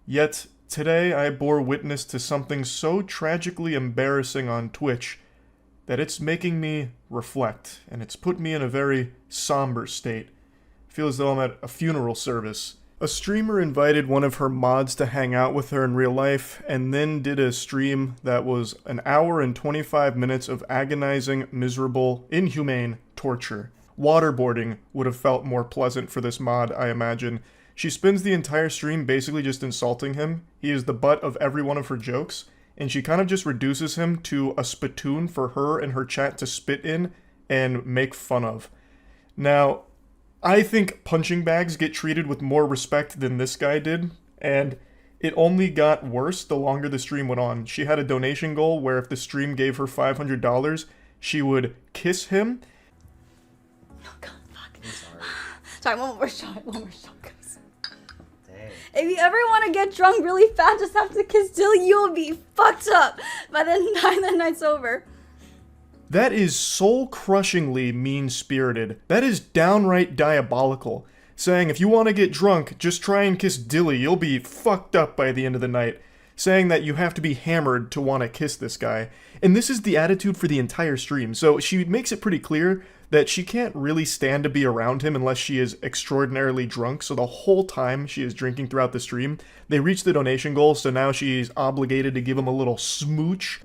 Yet, today I bore witness to something so tragically embarrassing on Twitch that it's making me reflect, and it's put me in a very somber state. I feel as though I'm at a funeral service. A streamer invited one of her mods to hang out with her in real life, and then did a stream that was an hour and 25 minutes of agonizing, miserable, inhumane torture. Waterboarding would have felt more pleasant for this mod, I imagine. She spends the entire stream basically just insulting him. He is the butt of every one of her jokes, and she kind of just reduces him to a spittoon for her and her chat to spit in and make fun of. Now, I think punching bags get treated with more respect than this guy did, and it only got worse the longer the stream went on. She had a donation goal where if the stream gave her $500, she would kiss him. Oh God, fuck. I'm sorry. Sorry, one more shot, guys. Dang. If you ever want to get drunk really fast, just have to kiss Dilly. You'll be fucked up by the time the night's over. That is soul-crushingly mean-spirited. That is downright diabolical. Saying, if you want to get drunk, just try and kiss Dilly, you'll be fucked up by the end of the night. Saying that you have to be hammered to want to kiss this guy. And this is the attitude for the entire stream. So she makes it pretty clear that she can't really stand to be around him unless she is extraordinarily drunk. So the whole time she is drinking throughout the stream, they reach the donation goal, so now she's obligated to give him a little smooch.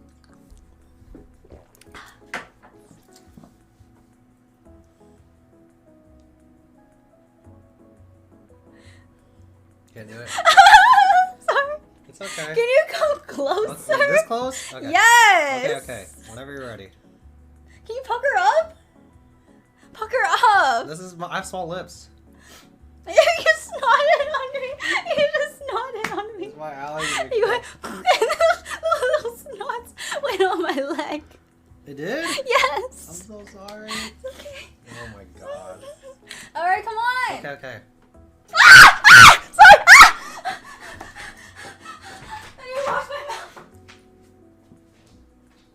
Can't do it. Sorry. It's okay. Can you come closer? Like this close? Okay. Yes. Okay. Whenever you're ready. Can you pucker up? Pucker up. This is I have small lips. You just snotted on me. You just snotted on me. This is my allergy. You went, little snots went on my leg. It did? I'm Yes. so sorry. Okay. Oh my god. All right, come on. Okay. Sorry. I need to wash my mouth.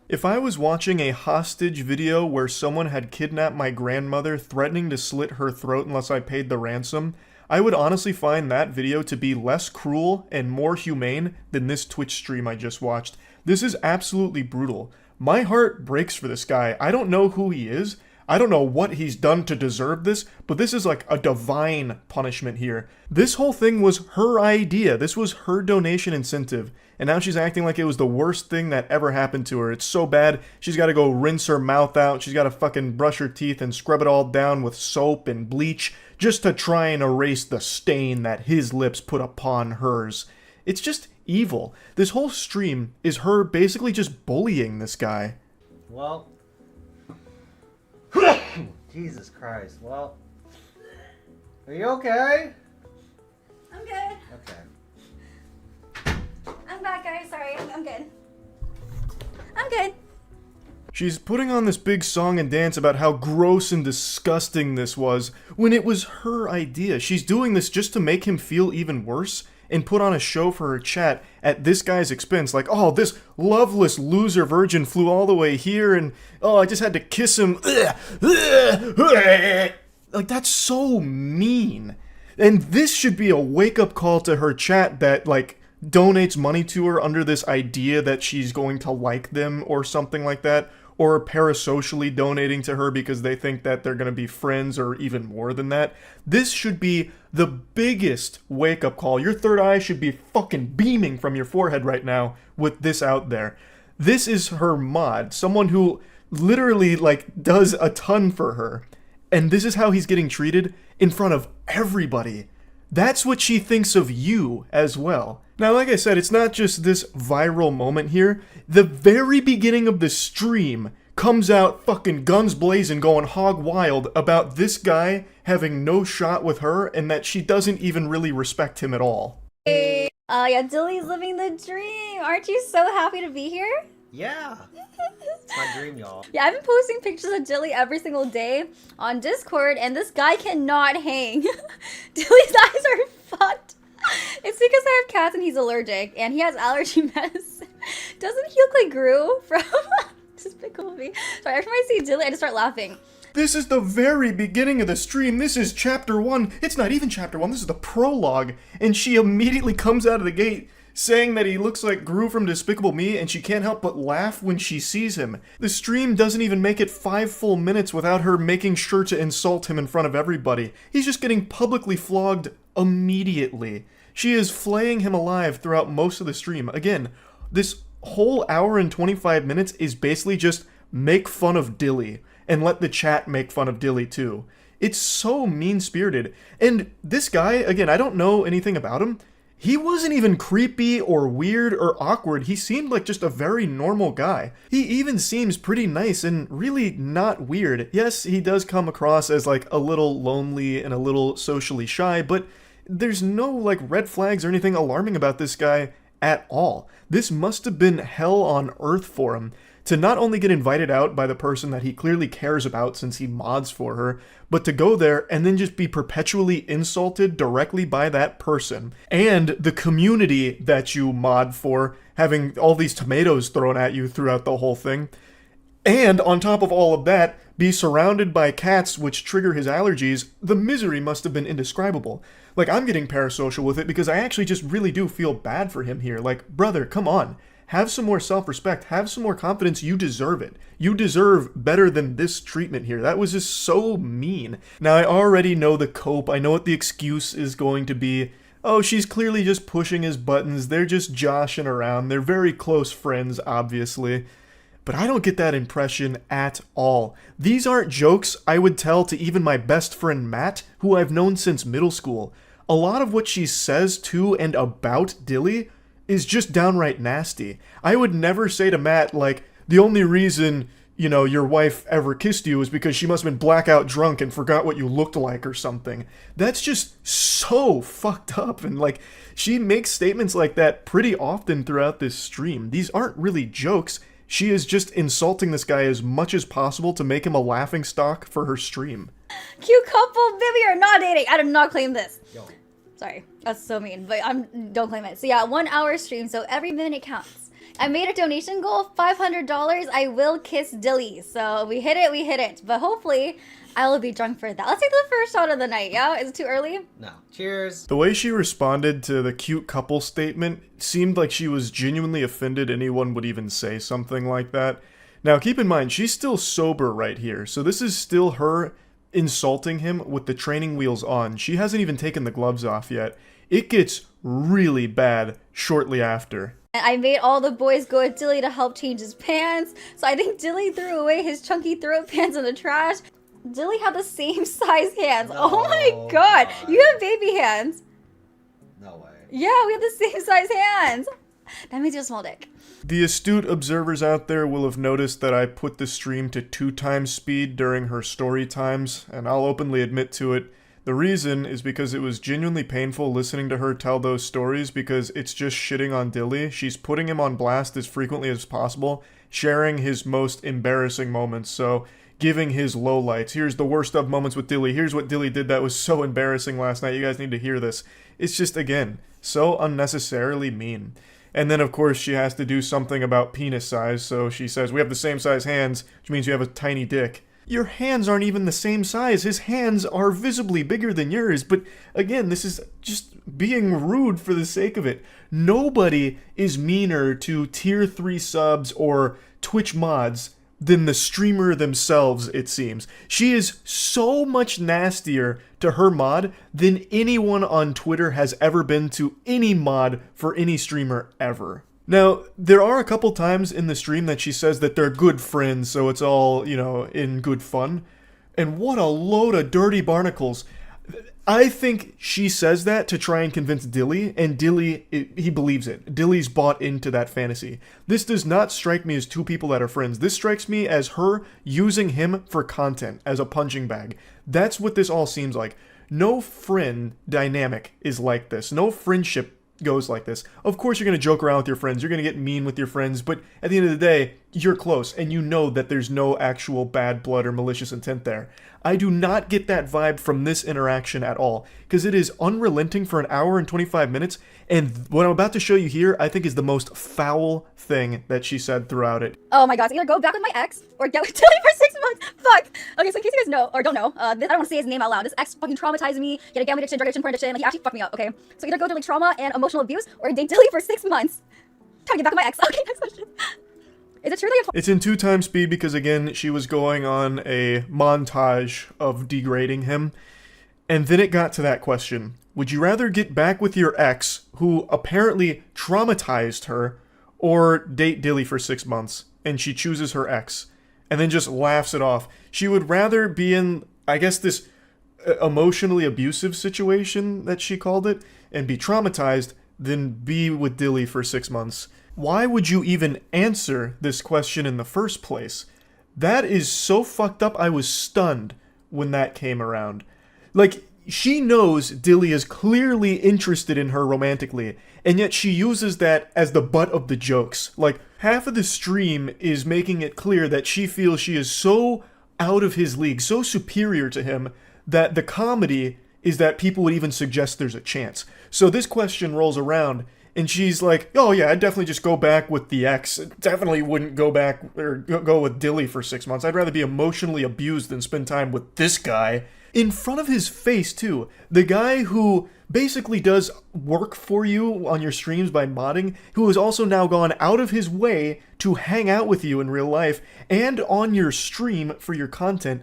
If I was watching a hostage video where someone had kidnapped my grandmother, threatening to slit her throat unless I paid the ransom, I would honestly find that video to be less cruel and more humane than this Twitch stream I just watched. This is absolutely brutal. My heart breaks for this guy. I don't know who he is. I don't know what he's done to deserve this, but this is like a divine punishment here. This whole thing was her idea. This was her donation incentive. And now she's acting like it was the worst thing that ever happened to her. It's so bad, she's got to go rinse her mouth out. She's got to fucking brush her teeth and scrub it all down with soap and bleach just to try and erase the stain that his lips put upon hers. It's just evil. This whole stream is her basically just bullying this guy. Well. Jesus Christ. Well. Are you okay? I'm good. Okay. I'm back, guys. Sorry. I'm good. I'm good. She's putting on this big song and dance about how gross and disgusting this was, when it was her idea. She's doing this just to make him feel even worse, and put on a show for her chat at this guy's expense. Like, oh, this loveless loser virgin flew all the way here, and oh, I just had to kiss him. Like, that's so mean. And this should be a wake-up call to her chat that, like, donates money to her under this idea that she's going to like them or something like that, or parasocially donating to her because they think that they're going to be friends or even more than that. This should be the biggest wake-up call. Your third eye should be fucking beaming from your forehead right now with this out there. This is her mod, someone who literally like does a ton for her. And this is how he's getting treated in front of everybody. That's what she thinks of you as well. Now, like I said, it's not just this viral moment here. The very beginning of the stream comes out fucking guns blazing, going hog wild about this guy having no shot with her and that she doesn't even really respect him at all. Yeah, Dilly's living the dream. Aren't you so happy to be here? Yeah. It's my dream, y'all. Yeah, I've been posting pictures of Dilly every single day on Discord, and this guy cannot hang. Dilly's eyes are fucked. It's because I have cats and he's allergic, and he has allergy medicine. Doesn't he look like Gru from Despicable Me? Sorry, every time I see Dilly, I just start laughing. This is the very beginning of the stream. This is chapter 1. It's not even chapter 1. This is the prologue. And she immediately comes out of the gate saying that he looks like Gru from Despicable Me, and she can't help but laugh when she sees him. The stream doesn't even make it 5 full minutes without her making sure to insult him in front of everybody. He's just getting publicly flogged immediately. She is flaying him alive throughout most of the stream. Again, this whole hour and 25 minutes is basically just make fun of Dilly, and let the chat make fun of Dilly too. It's so mean-spirited. And this guy, again, I don't know anything about him. He wasn't even creepy or weird or awkward. He seemed like just a very normal guy. He even seems pretty nice and really not weird. Yes, he does come across as like a little lonely and a little socially shy, but there's no like red flags or anything alarming about this guy at all. This must have been hell on earth for him to not only get invited out by the person that he clearly cares about since he mods for her, but to go there and then just be perpetually insulted directly by that person and the community that you mod for, having all these tomatoes thrown at you throughout the whole thing. And on top of all of that, be surrounded by cats which trigger his allergies. The misery must have been indescribable. Like, I'm getting parasocial with it because I actually just really do feel bad for him here. Like, brother, come on. Have some more self-respect. Have some more confidence. You deserve it. You deserve better than this treatment here. That was just so mean. Now, I already know the cope. I know what the excuse is going to be. Oh, she's clearly just pushing his buttons. They're just joshing around. They're very close friends, obviously. But I don't get that impression at all. These aren't jokes I would tell to even my best friend Matt, who I've known since middle school. A lot of what she says to and about Dilly is just downright nasty. I would never say to Matt, like, the only reason, you know, your wife ever kissed you is because she must have been blackout drunk and forgot what you looked like or something. That's just so fucked up. And, like, she makes statements like that pretty often throughout this stream. These aren't really jokes. She is just insulting this guy as much as possible to make him a laughingstock for her stream. Cute couple, Vivi are not dating. I did not claim this. Yo. Sorry, that's so mean, but don't claim it. So yeah, 1 hour stream, so every minute counts. I made a donation goal of $500. I will kiss Dilly. So we hit it, but hopefully I will be drunk for that. Let's take the first shot of the night, yeah? Is it too early? No. Cheers. The way she responded to the cute couple statement seemed like she was genuinely offended anyone would even say something like that. Now, keep in mind, she's still sober right here, so this is still her insulting him with the training wheels on. She hasn't even taken the gloves off yet. It gets really bad shortly after. I made all the boys go at Dilly to help change his pants, so I think Dilly threw away his chunky throat pants in the trash. Dilly had the same size hands. No, oh my god, you have baby hands. No way. Yeah, we have the same size hands. That means you have a small dick. The astute observers out there will have noticed that I put the stream to 2 times speed during her story times, and I'll openly admit to it. The reason is because it was genuinely painful listening to her tell those stories because it's just shitting on Dilly. She's putting him on blast as frequently as possible, sharing his most embarrassing moments, so giving his lowlights. Here's the worst of moments with Dilly. Here's what Dilly did that was so embarrassing last night. You guys need to hear this. It's just, again, so unnecessarily mean. And then, of course, she has to do something about penis size, so she says, we have the same size hands, which means you have a tiny dick. Your hands aren't even the same size. His hands are visibly bigger than yours, but again, this is just being rude for the sake of it. Nobody is meaner to tier 3 subs or Twitch mods than the streamer themselves, it seems. She is so much nastier to her mod than anyone on Twitter has ever been to any mod for any streamer ever. Now, there are a couple times in the stream that she says that they're good friends, so it's all, in good fun. And what a load of dirty barnacles. I think she says that to try and convince Dilly, and Dilly, he believes it. Dilly's bought into that fantasy. This does not strike me as two people that are friends. This strikes me as her using him for content, as a punching bag. That's what this all seems like. No friend dynamic is like this. No friendship goes like this. Of course you're going to joke around with your friends, you're going to get mean with your friends, but at the end of the day, you're close, and you know that there's no actual bad blood or malicious intent there. I do not get that vibe from this interaction at all, because it is unrelenting for an hour and 25 minutes, and what I'm about to show you here, I think is the most foul thing that she said throughout it. Oh my god, so either go back with my ex or get with Tilly for 6 months. Fuck. Okay, so in case you guys know or don't know, I don't want to say his name out loud. This ex fucking traumatized me. He had a gambling addiction, drug addiction, porn addiction. Like, he actually fucked me up. Okay, so either go through like trauma and emotional abuse or date Tilly for 6 months. Trying to get back with my ex. Okay, next question. Is it true that you have It's in 2x speed because, again, she was going on a montage of degrading him. And then it got to that question. Would you rather get back with your ex, who apparently traumatized her, or date Dilly for 6 months? And she chooses her ex. And then just laughs it off. She would rather be in, I guess, this emotionally abusive situation that she called it, and be traumatized, than be with Dilly for 6 months. Why would you even answer this question in the first place? That is so fucked up. I was stunned when that came around. Like, she knows Dilly is clearly interested in her romantically, and yet she uses that as the butt of the jokes. Like, half of the stream is making it clear that she feels she is so out of his league, so superior to him, that the comedy is that people would even suggest there's a chance. So this question rolls around, and she's like, oh yeah, I'd definitely just go back with the ex. Definitely wouldn't go back or go with Dilly for 6 months. I'd rather be emotionally abused than spend time with this guy. In front of his face, too. The guy who basically does work for you on your streams by modding, who has also now gone out of his way to hang out with you in real life and on your stream for your content.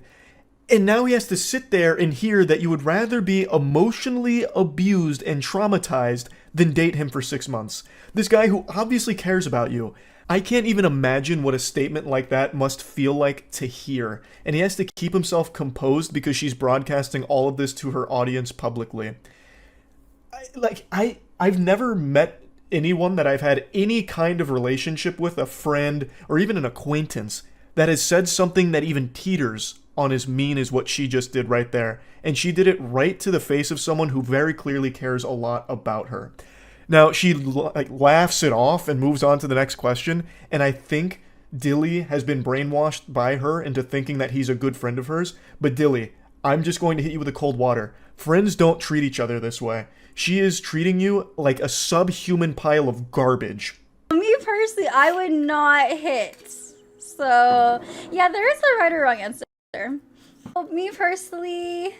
And now he has to sit there and hear that you would rather be emotionally abused and traumatized than date him for 6 months. This guy who obviously cares about you. I can't even imagine what a statement like that must feel like to hear. And he has to keep himself composed because she's broadcasting all of this to her audience publicly. I've never met anyone that I've had any kind of relationship with, a friend or even an acquaintance, that has said something that even teeters on as mean as what she just did right there. And she did it right to the face of someone who very clearly cares a lot about her. Now, she laughs it off and moves on to the next question, and I think Dilly has been brainwashed by her into thinking that he's a good friend of hers. But Dilly, I'm just going to hit you with the cold water. Friends don't treat each other this way. She is treating you like a subhuman pile of garbage. Me personally, I would not hit. So, yeah, there is a right or wrong answer. Me personally...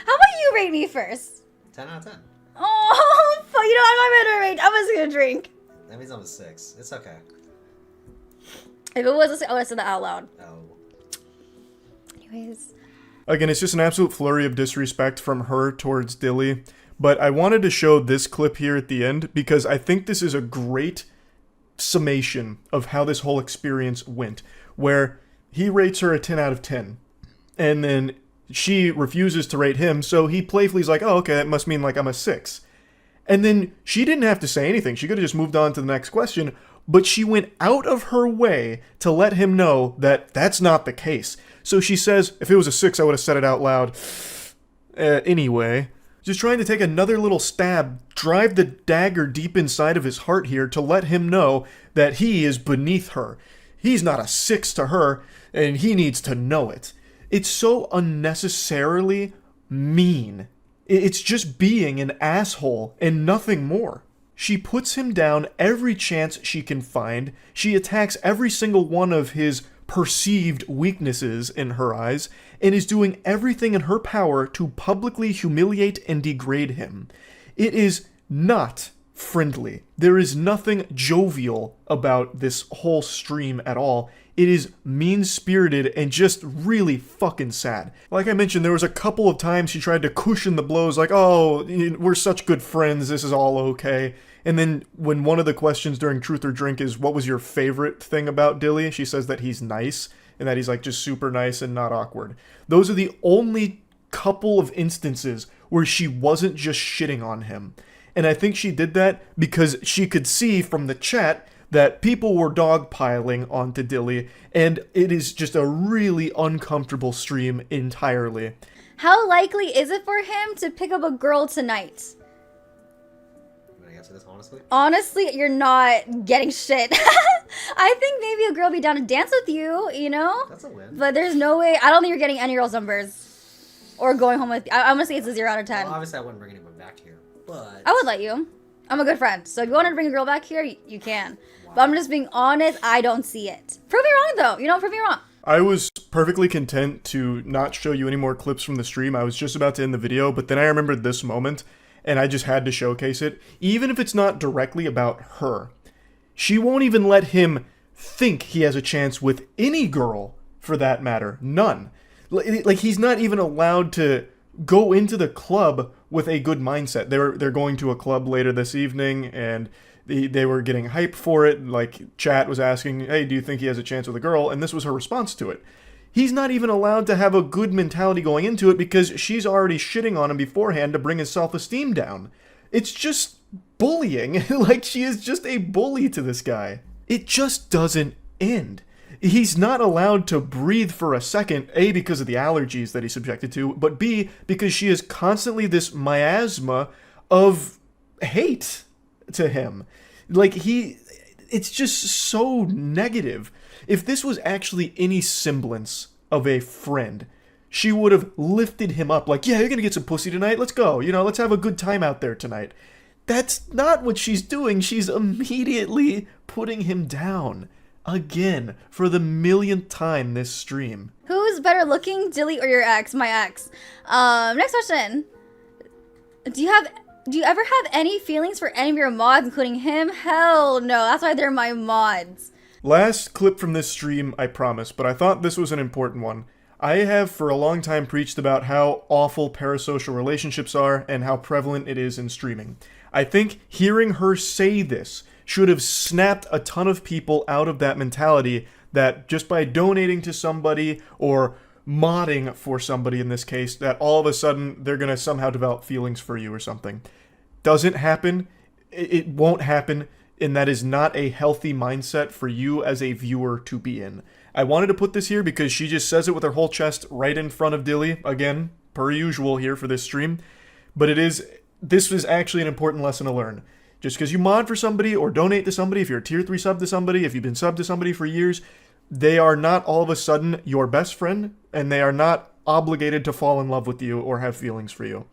How about you rate me first? 10 out of 10. Oh, fuck, you know, I'm not gonna rate. I'm just gonna drink. That means I'm a 6. It's okay. If it was a 6, I would have said that out loud. Oh. Anyways. Again, it's just an absolute flurry of disrespect from her towards Dilly. But I wanted to show this clip here at the end because I think this is a great summation of how this whole experience went. Where he rates her a 10 out of 10. And then she refuses to rate him, so he playfully is like, oh, okay, that must mean like I'm a 6. And then she didn't have to say anything. She could have just moved on to the next question, but she went out of her way to let him know that that's not the case. So she says, if it was a 6, I would have said it out loud. Anyway, just trying to take another little stab, drive the dagger deep inside of his heart here to let him know that he is beneath her. He's not a 6 to her, and he needs to know it. It's so unnecessarily mean. It's just being an asshole and nothing more. She puts him down every chance she can find. She attacks every single one of his perceived weaknesses in her eyes, and is doing everything in her power to publicly humiliate and degrade him. It is not friendly. There is nothing jovial about this whole stream at all. It is mean-spirited and just really fucking sad. Like I mentioned, there was a couple of times she tried to cushion the blows, like, oh, we're such good friends, this is all okay. And then when one of the questions during Truth or Drink is, what was your favorite thing about Dilly? She says that he's nice, and that he's like just super nice and not awkward. Those are the only couple of instances where she wasn't just shitting on him. And I think she did that because she could see from the chat that people were dogpiling onto Dilly, and it is just a really uncomfortable stream entirely. How likely is it for him to pick up a girl tonight? Can I answer this honestly? Honestly, you're not getting shit. I think maybe a girl be down to dance with you, you know? That's a win. But there's no way. I don't think you're getting any girls' numbers. Or going home with. I'm gonna say it's a 0 out of 10. Well, obviously, I wouldn't bring anyone back here, but I would let you. I'm a good friend. So if you want to bring a girl back here, you can. But I'm just being honest, I don't see it. Prove me wrong, though. You know, prove me wrong. I was perfectly content to not show you any more clips from the stream. I was just about to end the video, but then I remembered this moment, and I just had to showcase it. Even if it's not directly about her, she won't even let him think he has a chance with any girl, for that matter. None. Like, he's not even allowed to go into the club with a good mindset. They're going to a club later this evening, and they were getting hype for it. Like, chat was asking, hey, do you think he has a chance with a girl? And this was her response to it. He's not even allowed to have a good mentality going into it because she's already shitting on him beforehand to bring his self-esteem down. It's just bullying. Like, she is just a bully to this guy. It just doesn't end. He's not allowed to breathe for a second, A, because of the allergies that he's subjected to, but B, because she is constantly this miasma of hate to him. Like, it's just so negative. If this was actually any semblance of a friend, she would have lifted him up like, yeah, you're gonna get some pussy tonight, let's go, let's have a good time out there tonight. That's not what she's doing. She's immediately putting him down. Again, for the millionth time this stream. Who's better looking, Dilly or your ex? My ex. Next question. Do you ever have any feelings for any of your mods, including him? Hell no. That's why they're my mods. Last clip from this stream, I promise, but I thought this was an important one. I have for a long time preached about how awful parasocial relationships are and how prevalent it is in streaming. I think hearing her say this should have snapped a ton of people out of that mentality that just by donating to somebody or modding for somebody in this case, that all of a sudden they're going to somehow develop feelings for you or something. Doesn't happen. It won't happen. And that is not a healthy mindset for you as a viewer to be in. I wanted to put this here because she just says it with her whole chest right in front of Dilly. Again, per usual here for this stream. But this is actually an important lesson to learn. Just because you mod for somebody or donate to somebody, if you're a tier 3 sub to somebody, if you've been sub to somebody for years, they are not all of a sudden your best friend, and they are not obligated to fall in love with you or have feelings for you.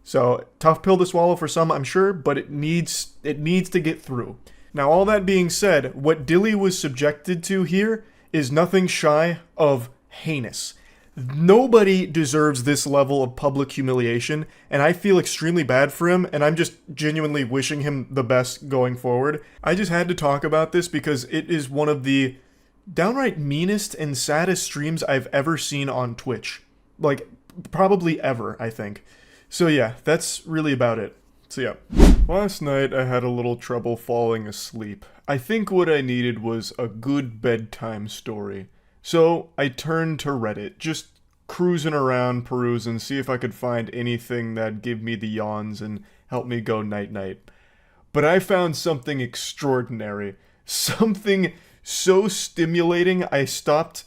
So, tough pill to swallow for some, I'm sure, but it needs to get through. Now, all that being said, what Dilly was subjected to here is nothing shy of heinous. Nobody deserves this level of public humiliation, and I feel extremely bad for him, and I'm just genuinely wishing him the best going forward. I just had to talk about this because it is one of the downright meanest and saddest streams I've ever seen on Twitch. Like, probably ever, I think. So yeah, that's really about it. So yeah. Last night I had a little trouble falling asleep. I think what I needed was a good bedtime story. So I turned to Reddit, just cruising around, perusing, see if I could find anything that'd give me the yawns and help me go night-night. But I found something extraordinary. Something so stimulating I stopped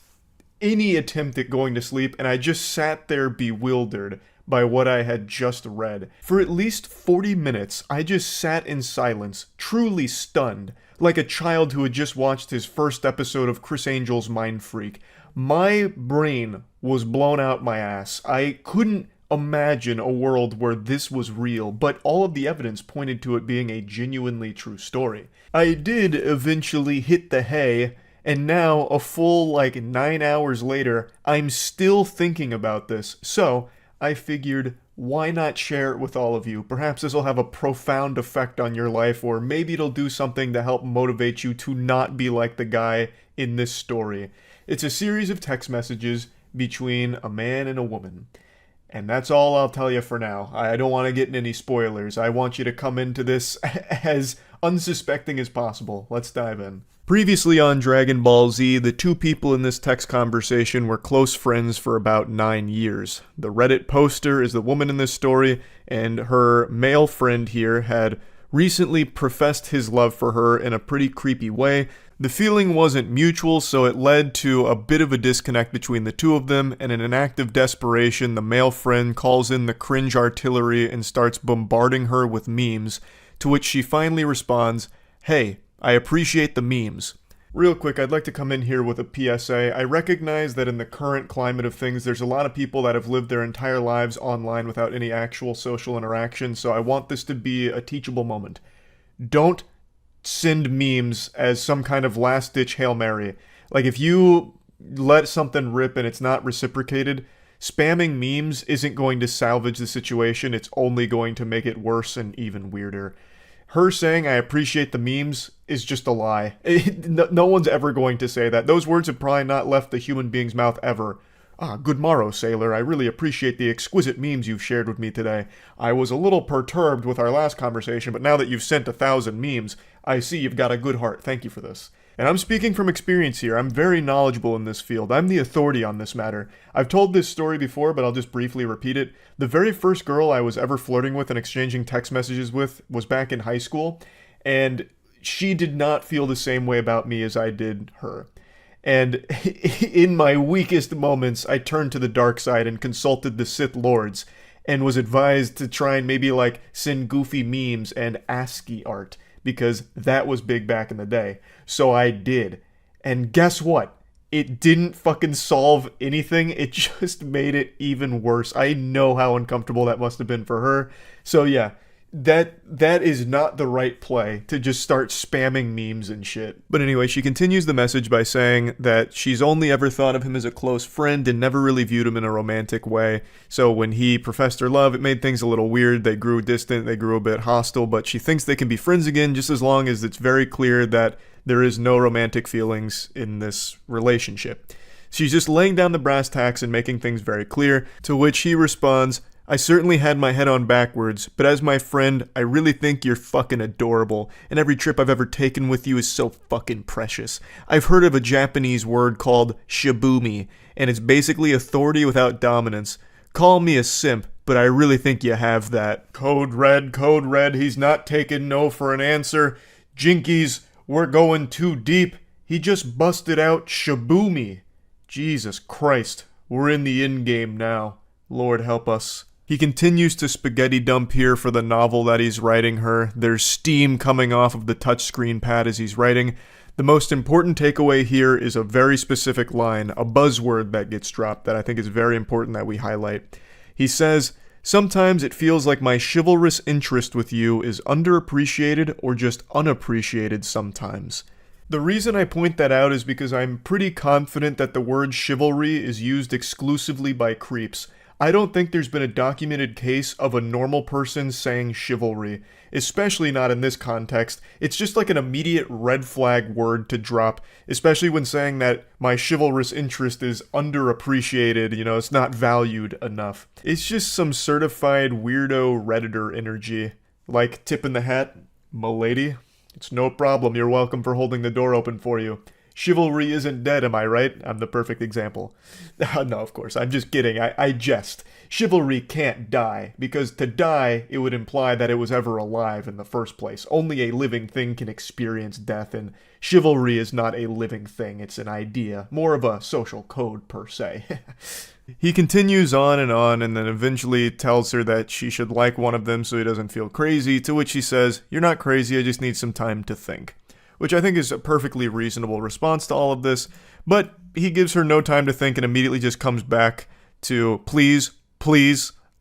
any attempt at going to sleep, and I just sat there bewildered by what I had just read. For at least 40 minutes, I just sat in silence, truly stunned, like a child who had just watched his first episode of Chris Angel's Mind Freak. My brain was blown out my ass. I couldn't imagine a world where this was real, but all of the evidence pointed to it being a genuinely true story. I did eventually hit the hay, and now, a full 9 hours later, I'm still thinking about this, so I figured, why not share it with all of you? Perhaps this will have a profound effect on your life, or maybe it'll do something to help motivate you to not be like the guy in this story. It's a series of text messages between a man and a woman. And that's all I'll tell you for now. I don't want to get in any spoilers. I want you to come into this as unsuspecting as possible. Let's dive in. Previously on Dragon Ball Z, the two people in this text conversation were close friends for about 9 years. The Reddit poster is the woman in this story, and her male friend here had recently professed his love for her in a pretty creepy way. The feeling wasn't mutual, so it led to a bit of a disconnect between the two of them, and in an act of desperation, the male friend calls in the cringe artillery and starts bombarding her with memes, to which she finally responds, "Hey, I appreciate the memes." Real quick, I'd like to come in here with a PSA. I recognize that in the current climate of things, there's a lot of people that have lived their entire lives online without any actual social interaction, so I want this to be a teachable moment. Don't send memes as some kind of last-ditch Hail Mary. Like, if you let something rip and it's not reciprocated, spamming memes isn't going to salvage the situation. It's only going to make it worse and even weirder. Her saying, "I appreciate the memes," is just a lie. No one's ever going to say that. Those words have probably not left the human being's mouth ever. Good morrow, sailor. I really appreciate the exquisite memes you've shared with me today. I was a little perturbed with our last conversation, but now that you've sent 1,000 memes, I see you've got a good heart. Thank you for this. And I'm speaking from experience here. I'm very knowledgeable in this field. I'm the authority on this matter. I've told this story before, but I'll just briefly repeat it. The very first girl I was ever flirting with and exchanging text messages with was back in high school, and she did not feel the same way about me as I did her. And in my weakest moments, I turned to the dark side and consulted the Sith Lords, and was advised to try and maybe like send goofy memes and ASCII art, because that was big back in the day. So I did. And guess what? It didn't fucking solve anything. It just made it even worse. I know how uncomfortable that must have been for her. So yeah, that is not the right play, to just start spamming memes and shit. But anyway, she continues the message by saying that she's only ever thought of him as a close friend and never really viewed him in a romantic way. So when he professed her love, it made things a little weird. They grew distant, they grew a bit hostile, but she thinks they can be friends again just as long as it's very clear that there is no romantic feelings in this relationship. She's just laying down the brass tacks and making things very clear, to which he responds, "I certainly had my head on backwards, but as my friend, I really think you're fucking adorable, and every trip I've ever taken with you is so fucking precious. I've heard of a Japanese word called shibumi, and it's basically authority without dominance. Call me a simp, but I really think you have that." Code red, he's not taking no for an answer. Jinkies, we're going too deep. He just busted out shibumi. Jesus Christ, we're in the in-game now. Lord help us. He continues to spaghetti dump here for the novel that he's writing her. There's steam coming off of the touchscreen pad as he's writing. The most important takeaway here is a very specific line, a buzzword that gets dropped that I think is very important that we highlight. He says, "Sometimes it feels like my chivalrous interest with you is underappreciated or just unappreciated sometimes." The reason I point that out is because I'm pretty confident that the word chivalry is used exclusively by creeps. I don't think there's been a documented case of a normal person saying chivalry, especially not in this context. It's just like an immediate red flag word to drop, especially when saying that my chivalrous interest is underappreciated, it's not valued enough. It's just some certified weirdo Redditor energy. Like, tip in the hat, m'lady. It's no problem, you're welcome for holding the door open for you. Chivalry isn't dead, am I right? I'm the perfect example. No, of course, I'm just kidding. I jest. Chivalry can't die, because to die, it would imply that it was ever alive in the first place. Only a living thing can experience death, and chivalry is not a living thing. It's an idea, more of a social code, per se. He continues on, and then eventually tells her that she should like one of them so he doesn't feel crazy, to which she says, "You're not crazy, I just need some time to think." Which I think is a perfectly reasonable response to all of this, but he gives her no time to think and immediately just comes back to, please,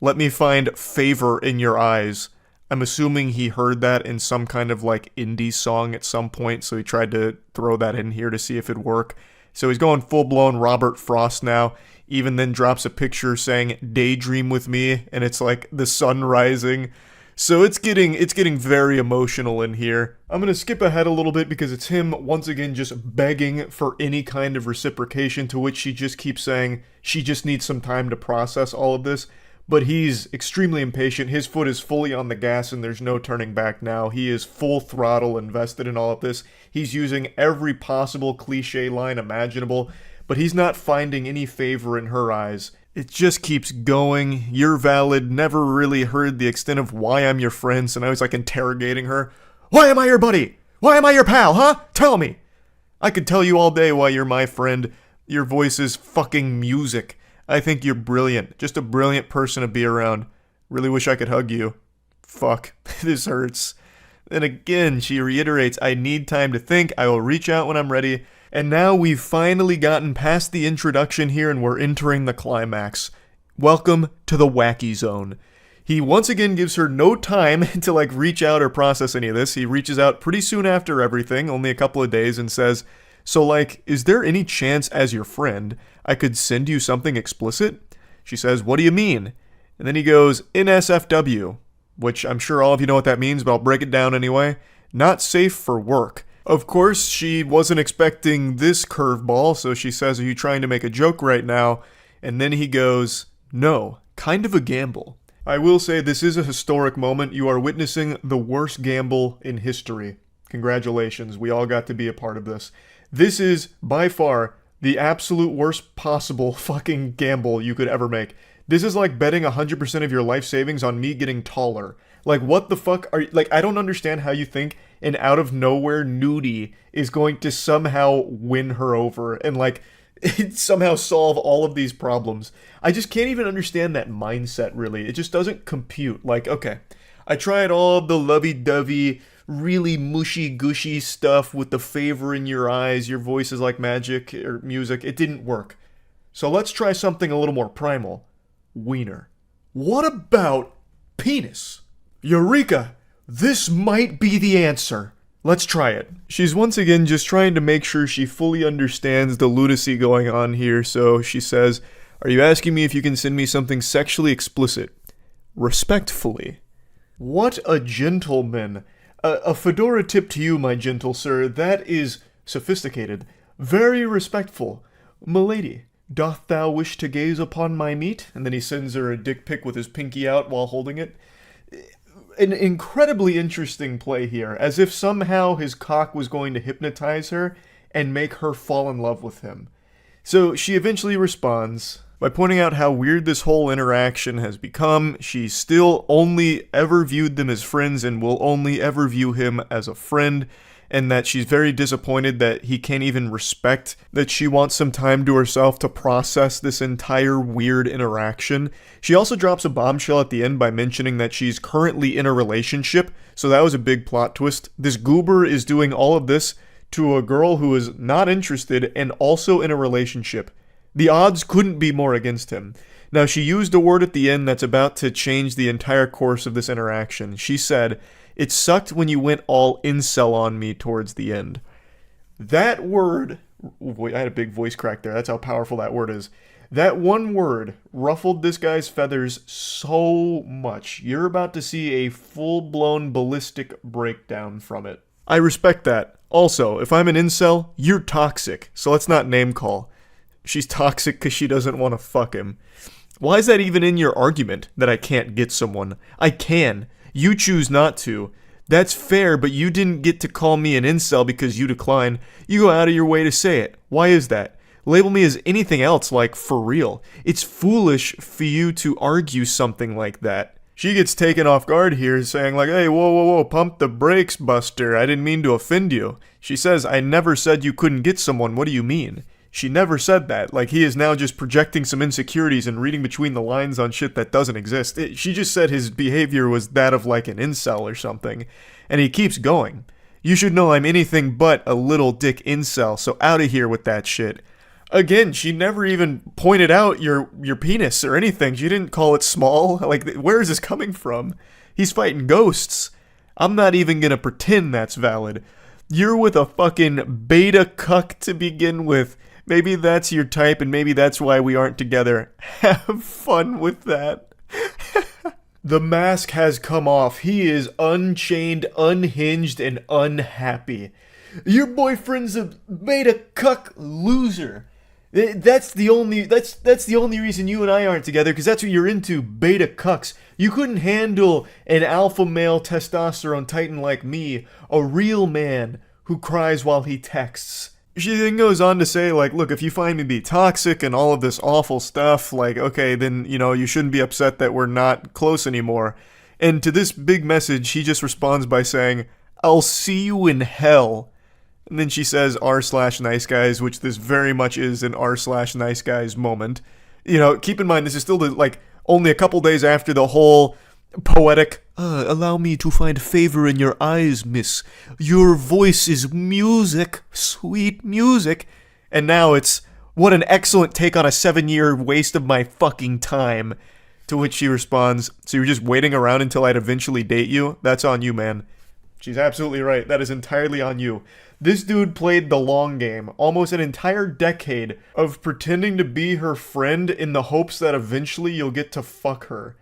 let me find favor in your eyes. I'm assuming he heard that in some kind of like indie song at some point, so he tried to throw that in here to see if it'd work. So he's going full-blown Robert Frost now. Even then drops a picture saying, "Daydream with me," and it's like the sun rising. So it's getting very emotional in here. I'm going to skip ahead a little bit because it's him once again just begging for any kind of reciprocation, to which she just keeps saying she just needs some time to process all of this. But he's extremely impatient. His foot is fully on the gas and there's no turning back now. He is full throttle invested in all of this. He's using every possible cliche line imaginable, but he's not finding any favor in her eyes. It just keeps going. "You're valid. Never really heard the extent of why I'm your friend." So now he's like interrogating her. "Why am I your buddy? Why am I your pal, huh? Tell me." "I could tell you all day why you're my friend. Your voice is fucking music. I think you're brilliant. Just a brilliant person to be around. Really wish I could hug you. Fuck. This hurts." And again, she reiterates, "I need time to think. I will reach out when I'm ready." And now we've finally gotten past the introduction here and we're entering the climax. Welcome to the wacky zone. He once again gives her no time to reach out or process any of this. He reaches out pretty soon after everything, only a couple of days, and says, "So is there any chance as your friend I could send you something explicit?" She says, "What do you mean?" And then he goes, "NSFW," which I'm sure all of you know what that means, but I'll break it down anyway. Not safe for work. Of course, she wasn't expecting this curveball, so she says, "Are you trying to make a joke right now?" And then he goes, "No, kind of a gamble." I will say this is a historic moment. You are witnessing the worst gamble in history. Congratulations, we all got to be a part of this. This is, by far, the absolute worst possible fucking gamble you could ever make. This is like betting 100% of your life savings on me getting taller. What the fuck are you, I don't understand how you think an out of nowhere nudie is going to somehow win her over and somehow solve all of these problems. I just can't even understand that mindset, really. It just doesn't compute. Okay, I tried all the lovey-dovey, really mushy-gushy stuff with the favor in your eyes, your voice is like magic or music. It didn't work. So let's try something a little more primal. Wiener. What about penis? Eureka! This might be the answer. Let's try it. She's once again just trying to make sure she fully understands the lunacy going on here, so she says, "Are you asking me if you can send me something sexually explicit? Respectfully." What a gentleman. A fedora tip to you, my gentle sir. That is sophisticated. Very respectful. "Milady, doth thou wish to gaze upon my meat?" And then he sends her a dick pic with his pinky out while holding it. An incredibly interesting play here, as if somehow his cock was going to hypnotize her and make her fall in love with him. So she eventually responds by pointing out how weird this whole interaction has become. She still only ever viewed them as friends and will only ever view him as a friend, and that she's very disappointed that he can't even respect that she wants some time to herself to process this entire weird interaction. She also drops a bombshell at the end by mentioning that she's currently in a relationship, so that was a big plot twist. This goober is doing all of this to a girl who is not interested and also in a relationship. The odds couldn't be more against him. Now, she used a word at the end that's about to change the entire course of this interaction. She said, "It sucked when you went all incel on me towards the end." That word, I had a big voice crack there, that's how powerful that word is. That one word ruffled this guy's feathers so much. You're about to see a full-blown ballistic breakdown from it. I respect that. Also, if I'm an incel, you're toxic, so let's not name call. She's toxic because she doesn't want to fuck him. Why is that even in your argument, that I can't get someone? I can. You choose not to. That's fair, but you didn't get to call me an incel because you decline. You go out of your way to say it. Why is that? Label me as anything else, for real. It's foolish for you to argue something like that. She gets taken off guard here, saying "Hey, whoa, pump the brakes, Buster. I didn't mean to offend you." She says, "I never said you couldn't get someone. What do you mean?" She never said that. He is now just projecting some insecurities and reading between the lines on shit that doesn't exist. She just said his behavior was that of an incel or something. And he keeps going. "You should know I'm anything but a little dick incel, so out of here with that shit." Again, she never even pointed out your penis or anything. She didn't call it small. Where is this coming from? He's fighting ghosts. I'm not even gonna pretend that's valid. You're with a fucking beta cuck to begin with. Maybe that's your type, and maybe that's why we aren't together. Have fun with that. The mask has come off. He is unchained, unhinged, and unhappy. Your boyfriend's a beta cuck loser. That's the only reason you and I aren't together, because that's what you're into, beta cucks. You couldn't handle an alpha male testosterone titan like me, a real man who cries while he texts. She then goes on to say, like, look, if you find me to be toxic and all of this awful stuff, like, okay, then, you know, you shouldn't be upset that we're not close anymore. And to this big message, he just responds by saying, I'll see you in hell. And then she says r/nice guys, which this very much is an r/nice guys moment. You know, keep in mind, this is still, like, only a couple days after the whole poetic, allow me to find favor in your eyes, miss. Your voice is music, sweet music. And now it's, what an excellent take on a 7-year waste of my fucking time. To which she responds, so you're just waiting around until I'd eventually date you? That's on you, man. She's absolutely right. That is entirely on you. This dude played the long game, almost an entire decade of pretending to be her friend in the hopes that eventually you'll get to fuck her.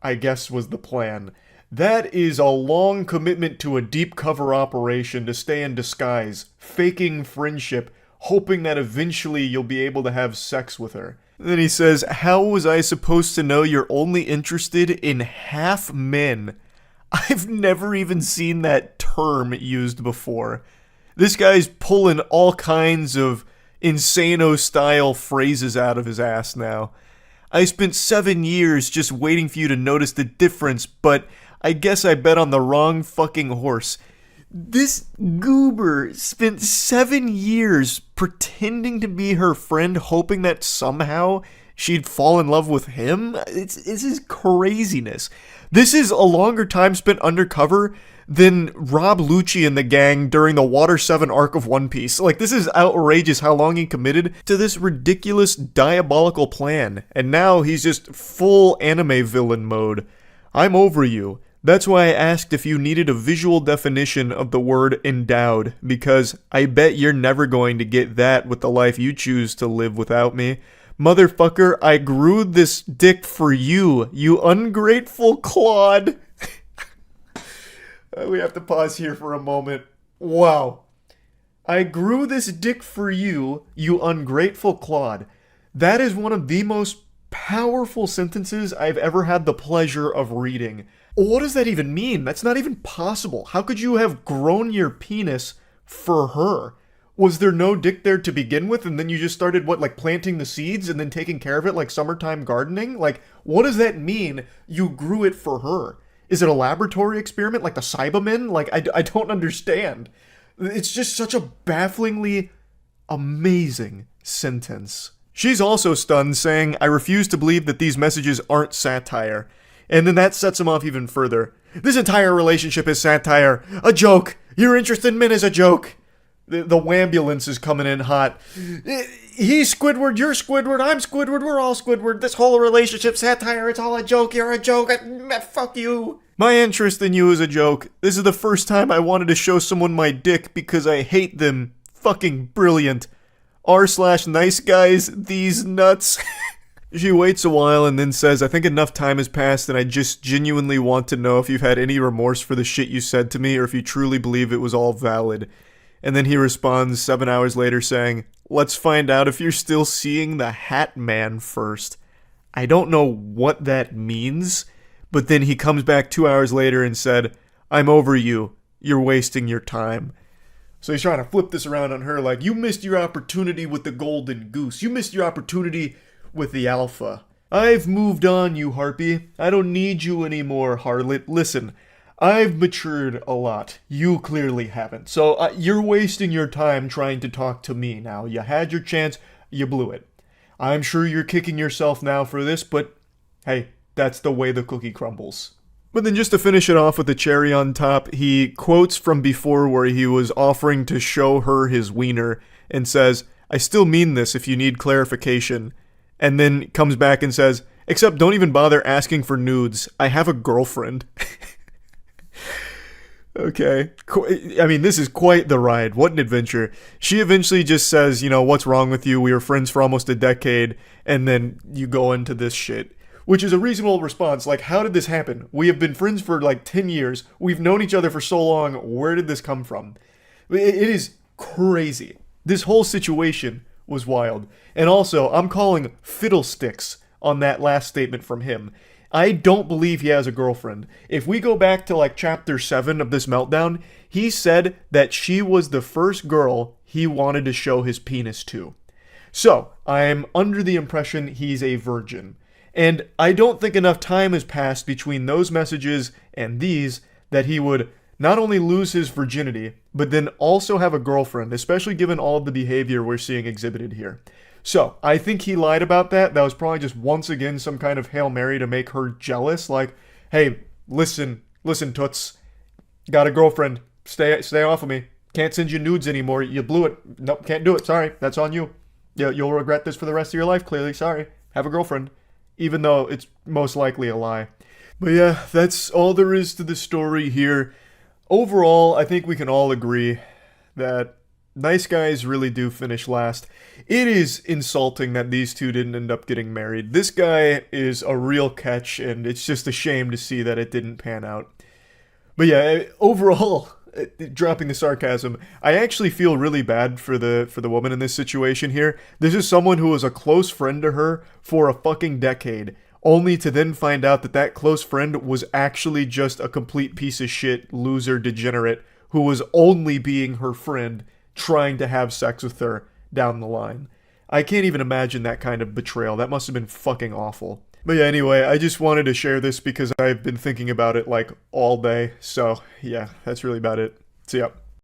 I guess was the plan. That is a long commitment to a deep cover operation to stay in disguise, faking friendship, hoping that eventually you'll be able to have sex with her. Then he says, how was I supposed to know you're only interested in half men? I've never even seen that term used before. This guy's pulling all kinds of Insano-style phrases out of his ass now. I spent 7 years just waiting for you to notice the difference, but I guess I bet on the wrong fucking horse. This goober spent 7 years pretending to be her friend, hoping that somehow she'd fall in love with him? This is craziness. This is a longer time spent undercover than Rob Lucci and the gang during the Water 7 arc of One Piece. Like, this is outrageous how long he committed to this ridiculous, diabolical plan. And now he's just full anime villain mode. I'm over you. That's why I asked if you needed a visual definition of the word endowed, because I bet you're never going to get that with the life you choose to live without me. Motherfucker, I grew this dick for you, you ungrateful clod. We have to pause here for a moment. Wow. I grew this dick for you, you ungrateful clod. That is one of the most powerful sentences I've ever had the pleasure of reading. What does that even mean? That's not even possible. How could you have grown your penis for her? Was there no dick there to begin with, and then you just started, like planting the seeds and then taking care of it like summertime gardening? Like, what does that mean, you grew it for her? Is it a laboratory experiment like the Cybermen? Like, I don't understand. It's just such a bafflingly amazing sentence. She's also stunned, saying, I refuse to believe that these messages aren't satire. And then that sets him off even further. This entire relationship is satire. A joke. Your interest in men is a joke. The wambulance is coming in hot. He's Squidward, you're Squidward, I'm Squidward, we're all Squidward. This whole relationship's satire, it's all a joke, you're a joke. Fuck you. My interest in you is a joke. This is the first time I wanted to show someone my dick because I hate them. Fucking brilliant. r/nice guys, these nuts. She waits a while and then says, I think enough time has passed and I just genuinely want to know if you've had any remorse for the shit you said to me or if you truly believe it was all valid. And then he responds 7 hours later saying, let's find out if you're still seeing the Hat Man first. I don't know what that means, but then he comes back 2 hours later and said, I'm over you. You're wasting your time. So he's trying to flip this around on her like, you missed your opportunity with the golden goose. You missed your opportunity with the alpha. I've moved on, you harpy. I don't need you anymore, harlot. Listen, I've matured a lot. You clearly haven't. So you're wasting your time trying to talk to me now. You had your chance, you blew it. I'm sure you're kicking yourself now for this, but hey, that's the way the cookie crumbles. But then just to finish it off with the cherry on top, he quotes from before where he was offering to show her his wiener and says, I still mean this if you need clarification. And then comes back and says, except don't even bother asking for nudes. I have a girlfriend. Okay. I mean, this is quite the ride. What an adventure. She eventually just says, what's wrong with you? We were friends for almost a decade. And then you go into this shit. Which is a reasonable response. Like, how did this happen? We have been friends for like 10 years. We've known each other for so long. Where did this come from? It is crazy. This whole situation was wild. And also, I'm calling fiddlesticks on that last statement from him. I don't believe he has a girlfriend. If we go back to like chapter 7 of this meltdown, he said that she was the first girl he wanted to show his penis to. So, I'm under the impression he's a virgin. And I don't think enough time has passed between those messages and these that he would not only lose his virginity, but then also have a girlfriend, especially given all of the behavior we're seeing exhibited here. So, I think he lied about that. That was probably just once again some kind of Hail Mary to make her jealous. Like, hey, listen, Toots. Got a girlfriend. Stay off of me. Can't send you nudes anymore. You blew it. Nope, can't do it. Sorry. That's on you. Yeah, you'll regret this for the rest of your life, clearly. Sorry. Have a girlfriend. Even though it's most likely a lie. But yeah, that's all there is to the story here. Overall, I think we can all agree that nice guys really do finish last. It is insulting that these two didn't end up getting married. This guy is a real catch, and it's just a shame to see that it didn't pan out. But yeah, overall, dropping the sarcasm, I actually feel really bad for the woman in this situation here. This is someone who was a close friend to her for a fucking decade, only to then find out that that close friend was actually just a complete piece of shit, loser, degenerate, who was only being her friend, trying to have sex with her down the line. I can't even imagine that kind of betrayal. That must have been fucking awful. But yeah, anyway, I just wanted to share this because I've been thinking about it like all day. So yeah, that's really about it. See ya.